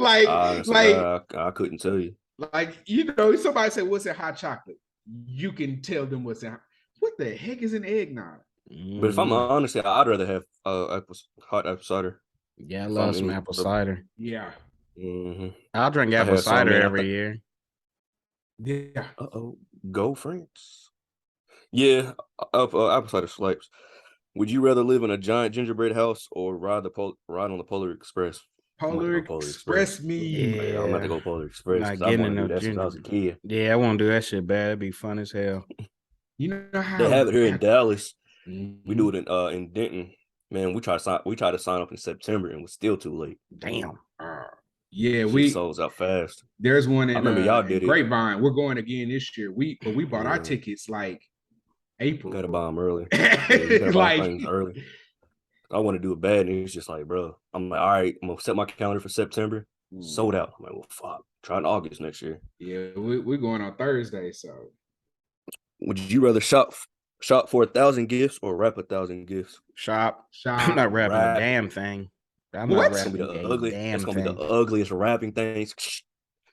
I couldn't tell you. Like, somebody said, what's in hot chocolate? You can tell them what's in. What the heck is an eggnog? But if I'm honest, I'd rather have hot apple cider. Yeah, I love some apple cider. Yeah. Mm-hmm. I'll drink apple cider every year. Yeah. Go France. Yeah, apple cider swipes. Would you rather live in a giant gingerbread house or ride on the Polar Express? Polar Express me. Yeah, I'm about to go Polar Express. Not getting no that since I was a kid. Yeah, I won't do that shit bad. It'd be fun as hell. You know how they have it here in Dallas. We do it in Denton. Man, we try to sign up in September and we're still too late. Damn. Yeah, we sold out fast. There's one in I remember y'all did Grapevine. We're going again this year. We bought our tickets like April. Got to buy them early. Early. I want to do it bad, and it's just like, bro, I'm like, all right, I'm gonna set my calendar for September. Sold out. I'm like, well, fuck, try in August next year. Yeah, we're going on Thursday. So, would you rather shop for 1,000 gifts or wrap 1,000 gifts? Shop. I'm not wrapping a damn thing. I'm not wrapping It's gonna be the ugliest wrapping things.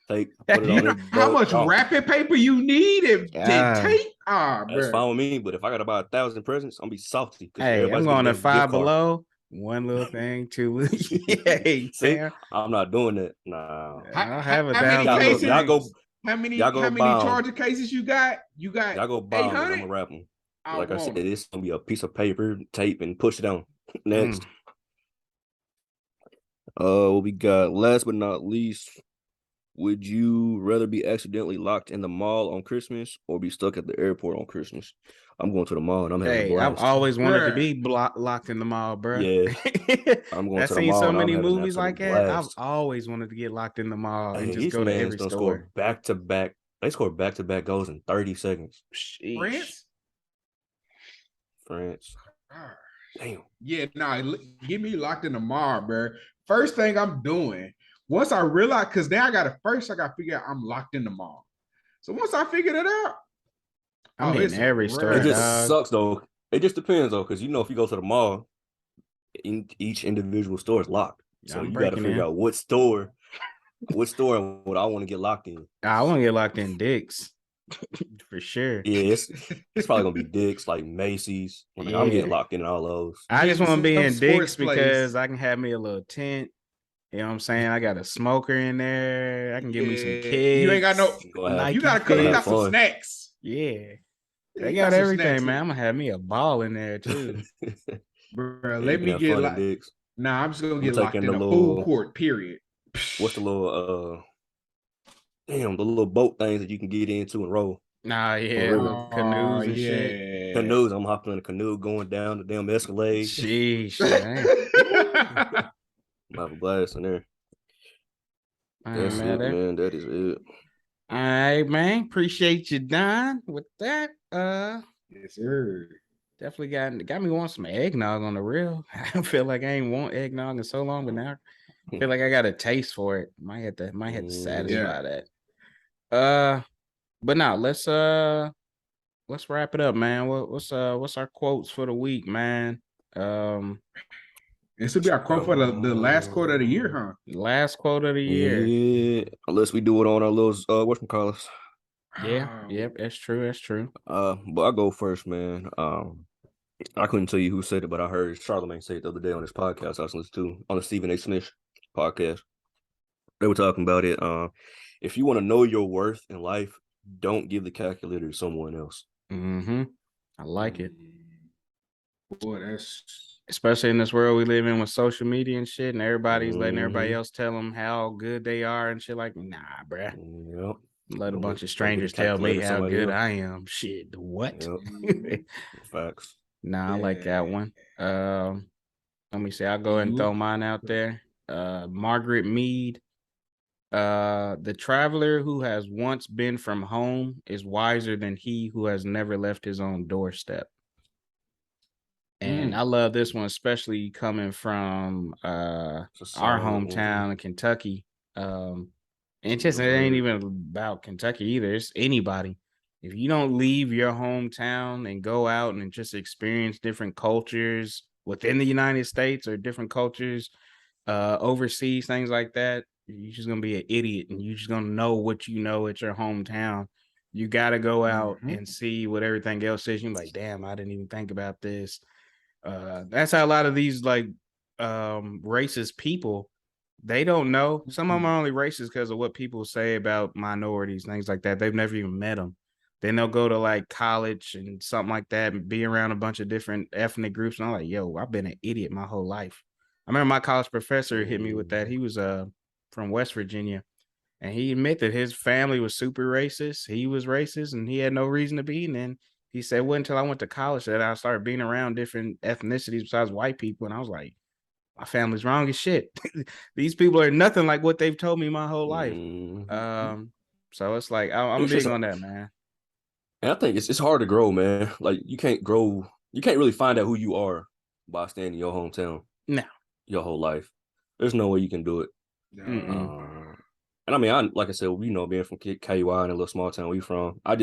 Put it on how much wrapping paper you need and tape? That's fine with me. But if I gotta buy 1,000 presents, I'm gonna be salty. Hey, I'm going to Five Below. One little thing, two little. Hey, see, I'm not doing that. Nah, I'll have 1,000. How many charger cases you got? Y'all go buy them. I'm gonna wrap them. Like I said, it's gonna be a piece of paper, tape, and push it on. Next. We got last but not least. Would you rather be accidentally locked in the mall on Christmas or be stuck at the airport on Christmas? I'm going to the mall and I'm having a Hey, I've blast. always wanted to be locked in the mall, bro. Yeah, I'm going I've to the seen mall so and I'm many having an movies absolute like that. I've blast. always wanted to get locked in the mall and Hey, just these go to mans every done store. score back to back. They scored back to back goals in 30 seconds. Sheesh. France? France. Damn. Yeah, get me locked in the mall, bro. First thing I'm doing, once I realize, because now I got to figure out I'm locked in the mall. So once I figured it out, I'm hitting it's a every store, It wrap. just dog. sucks though. It just depends though, because if you go to the mall, each individual store is locked. So I'm you got to breaking figure in. out what store would I want to get locked in. I want to get locked in Dick's for sure. Yeah, it's probably gonna be Dick's, like Macy's. Like I'm getting Yeah. locked in all those. I just want to be Some in sports Dick's because place. I can have me a little tent. You know what I'm saying? I got a smoker in there. I can give me some kicks. You ain't got no. Go have, You Nike got go you have got some fits. fun. snacks. Yeah. They You got some everything, snacks. man. I'm gonna have me a ball in there too. Bro, Yeah, let you can me have get fun like. in Dick's. Nah, I'm just gonna I'm get gonna take locked in in the a little food court. Period. what's the little the little boat things that you can get into and roll. Nah, yeah, river. little canoes and shit. yeah. Canoes, I'm hopping in a canoe going down the damn Escalade. Sheesh, man. I'm have a blast in there. That's it, man. That is it. All right, man. Appreciate you, Don. With that, Yes, sir. definitely got me wanting some eggnog on the real. I feel like I ain't want eggnog in so long, but now I feel like I got a taste for it. Might have to satisfy that. But now let's wrap it up, man. What's our quotes for the week, man? This will be our quote for the last quarter of the year, huh? Last quote of the year. Yeah, unless we do it on our little whatchamacallits. Yeah, yep, that's true. But I go first, man. I couldn't tell you who said it, but I heard Charlamagne say it the other day on this podcast I was listening to on the Stephen A. Smith podcast. They were talking about it. If you want to know your worth in life, don't give the calculator to someone else. Mm-hmm. I like it. Boy, that's especially in this world we live in with social media and shit, and everybody's letting everybody else tell them how good they are and shit. Like, nah, bruh. Yep. Let a bunch of strangers tell me how good I am. Shit, what? Yep. Facts. Nah, I like that one. Let me see. I'll go ahead and throw mine out there. Margaret Mead. The traveler who has once been from home is wiser than he who has never left his own doorstep. And I love this one, especially coming from our hometown in Kentucky. And it ain't even about Kentucky either. It's anybody. If you don't leave your hometown and go out and just experience different cultures within the United States or different cultures overseas, things like that, you're just gonna be an idiot, and you're just gonna know what you know at your hometown. You got to go out and see what everything else is. You're like, damn, I didn't even think about this. That's how a lot of these like racist people, they don't know. Some of them are only racist because of what people say about minorities, things like that. They've never even met them. Then they'll go to like college and something like that and be around a bunch of different ethnic groups. And I'm like, yo, I've been an idiot my whole life. I remember my college professor hit me with that. He was from West Virginia, and he admitted that his family was super racist. He was racist, and he had no reason to be. And then he said, well, until I went to college that I started being around different ethnicities besides white people. And I was like, my family's wrong as shit. These people are nothing like what they've told me my whole life. So it's like, I'm big on that, man. And I think it's hard to grow, man. Like you can't really find out who you are by staying in your hometown. No. Your whole life. There's no way you can do it. And I mean, like I said, being from KUI in a little small town we from, I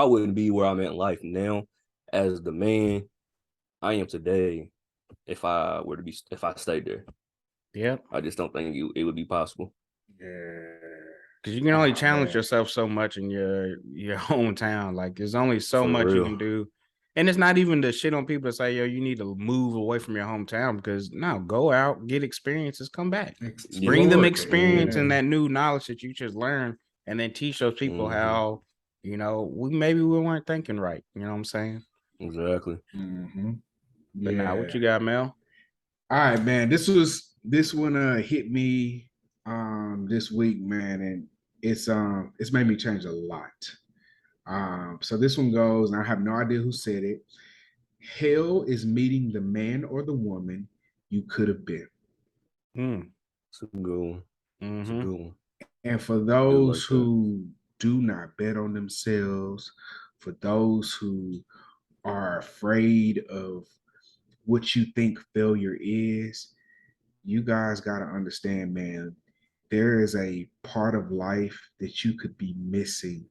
wouldn't be where I'm at in life now as the man I am today if I stayed there. Yep. I just don't think it would be possible. Yeah. Because you can only challenge yourself so much in your hometown. Like there's only so much you can do. And it's not even the shit on people that say, yo, you need to move away from your hometown, because no, go out, get experiences, come back. Bring them experience and that new knowledge that you just learned, and then teach those people how, we weren't thinking right. You know what I'm saying? Exactly. But now, what you got, Mel? All right, man. This one hit me this week, man. And it's made me change a lot. So this one goes, and I have no idea who said it. Hell is meeting the man or the woman you could have been. It's a good one. It's a Mm-hmm. good one. And for I do those like that. who do not bet on themselves, for those who are afraid of what you think failure is, you guys got to understand, man, there is a part of life that you could be missing,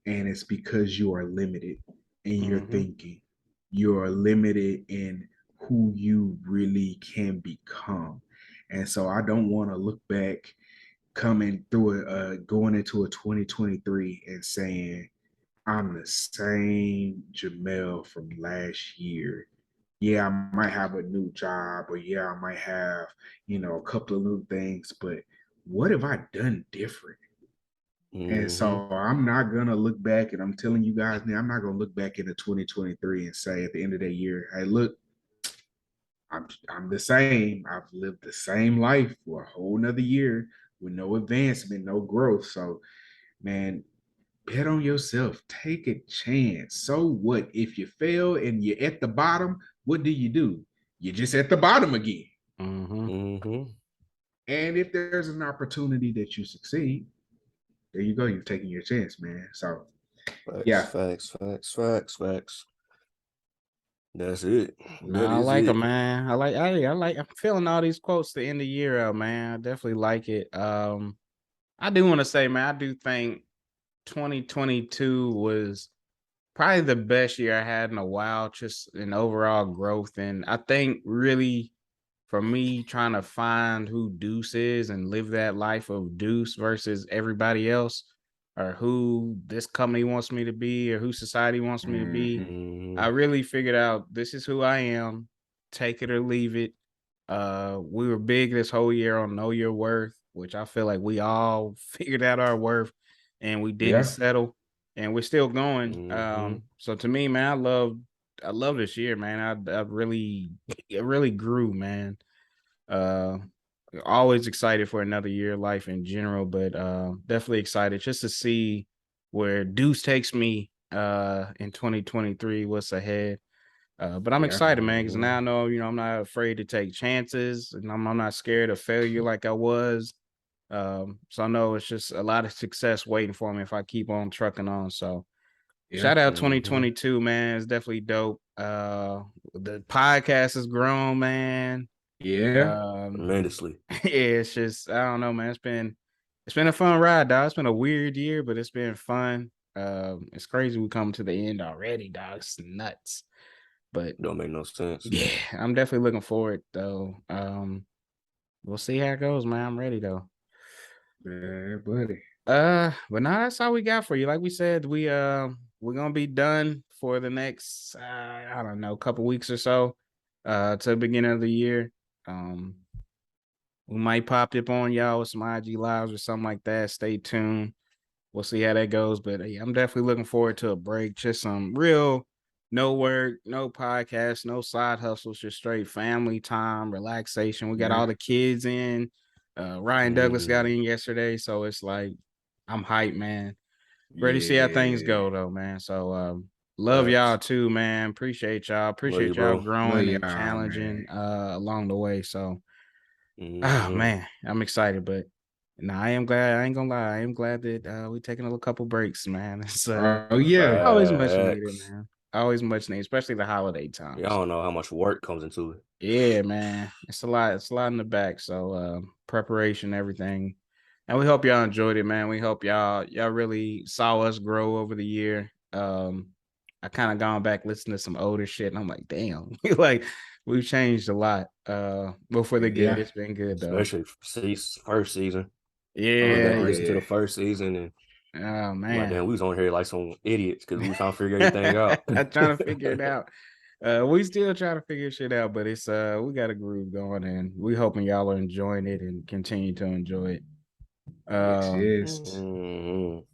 and it's because you are limited in your Mm-hmm. thinking. You are limited in who you really can become. And so I don't want to look back coming through going into a 2023 and saying I'm the same Jamel from last year. Yeah, I might have a new job, or yeah, I might have, a couple of new things, but what have I done different? And so Mm-hmm. I'm not gonna look back, and I'm telling you guys now, I'm not gonna look back into 2023 and say at the end of the year, hey, look, I'm the same. I've lived the same life for a whole nother year with no advancement, no growth. So, man, bet on yourself. Take a chance. So what? If you fail and you're at the bottom, what do? You're just at the bottom again. Mm-hmm. Mm-hmm. And if there's an opportunity that you succeed, there you go. You're taking your chance, man. So Facts, yeah, facts, facts, facts, facts. That's it. No, That I is like it. them, man. I'm feeling all these quotes to end the year out, man. I definitely like it. I do want to say, man, I do think 2022 was probably the best year I had in a while, just in overall growth. And I think really for me trying to find who Deuce is and live that life of Deuce versus everybody else, or who this company wants me to be, or who society wants me to be. mm-hmm. Mm-hmm. I really figured out this is who I am. Take it or leave it. We were big this whole year on know your worth, which I feel like we all figured out our worth and we didn't Yeah, settle and we're still going. Mm-hmm. So to me, man, I love this year, man. I really it really grew, man. Uh Always excited for another year of life in general, but definitely excited just to see where Deuce takes me in 2023, what's ahead. But I'm yeah, excited, man, because Mm-hmm. now I know, I'm not afraid to take chances and I'm not scared of failure like I was. So I know it's just a lot of success waiting for me if I keep on trucking on. So yeah, shout out Mm-hmm. 2022, man. It's definitely dope. The podcast has grown, man. yeah. Um, Tremendously. yeah, it's just I don't know, man. It's been a fun ride, dog. It's been a weird year, but it's been fun. It's crazy we come to the end already, dog. It's nuts. But Don't make no sense. yeah, I'm definitely looking forward though. We'll see how it goes, man. I'm ready though. Yeah, buddy. But now that's all we got for you. Like we said, we're gonna be done for the next I don't know, couple weeks or so, to the beginning of the year. Um, we might pop up on y'all with some IG lives or something like that. Stay tuned. We'll see how that goes. But yeah, I'm definitely looking forward to a break. Just some real no work, no podcast, no side hustles, just straight family time, relaxation. We got Yeah, all the kids in. Ryan Douglas got Mm-hmm. in yesterday, so it's like I'm hyped, man. Ready to see how things yeah. go though, man. So love y'all Facts. too, man. Appreciate y'all. Love you, Appreciate y'all bro. Love growing and y'all, man. challenging along the way. So oh Mm-hmm. man, I'm excited, but no, I am glad. I ain't gonna lie. I am glad that we taking a couple breaks, man. It's Oh yeah, always much needed, Facts. man. Always much needed, especially the holiday Y'all times. don't know how much work comes into it. Yeah, man. It's a lot. It's a lot in the back. So preparation, everything. And we hope y'all enjoyed it, man. We hope y'all really saw us grow over the year. I kind of gone back listening to some older shit, and I'm like, damn, like we've changed a lot. But for the good, yeah. it's been good though. Especially first season. I went back Yeah. and Oh listened to yeah. the first season, and Oh I'm like, man. damn, we was on here like some idiots because we was trying to figure everything out. I'm trying to figure it out. We still trying to figure shit out, but it's we got a groove going and we hoping y'all are enjoying it and continue to enjoy it. Yes, Um, yes. Mhm.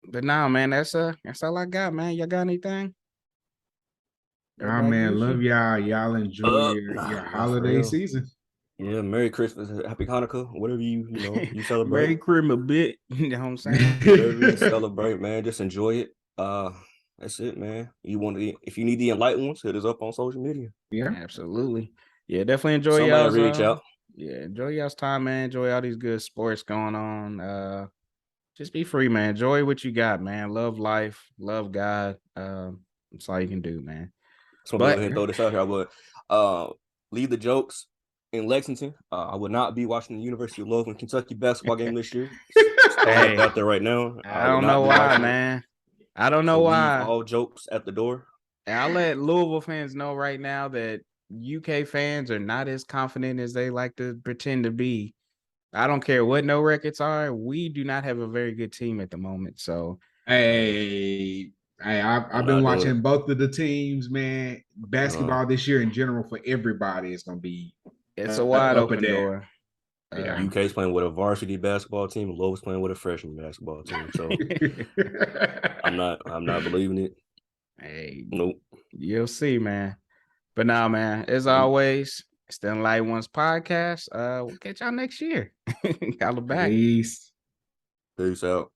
but now, man, that's all I got, man. Y'all got anything? Oh Everybody man, love Gucci? y'all. Y'all enjoy your Nah, not for holiday real. season. Yeah, Merry Christmas, Happy Hanukkah, whatever you celebrate. Merry Christmas, a bit. You know what I'm saying? Whatever you celebrate, man, just enjoy it. That's it, man. If you need the enlightened ones, hit us up on social media. Yeah, absolutely. Yeah, definitely enjoy Somebody y'all's reach out. Yeah, enjoy y'all's time, man. Enjoy all these good sports going on. Just be free, man. Enjoy what you got, man. Love life, love God. That's all you can do, man. So I'm gonna go ahead and throw this out here. I would leave the jokes in Lexington. I would not be watching the University of Louisville Kentucky basketball game this year. Hey, out there right now. I don't know why, man. I don't know why. Leave all jokes at the door. And I'll let Louisville fans know right now that UK fans are not as confident as they like to pretend to be. I don't care what no records are. We do not have a very good team at the moment. So, I've been watching both of the teams, man. Basketball this year in general for everybody is going to be. It's a wide open door. UK's playing with a varsity basketball team. Louisville's playing with a freshman basketball team. So I'm not believing it. Hey, nope. You'll see, man. But now, man, as always, it's the Enlightened Ones podcast. We'll catch y'all next year. Y'all back. Peace. Peace out.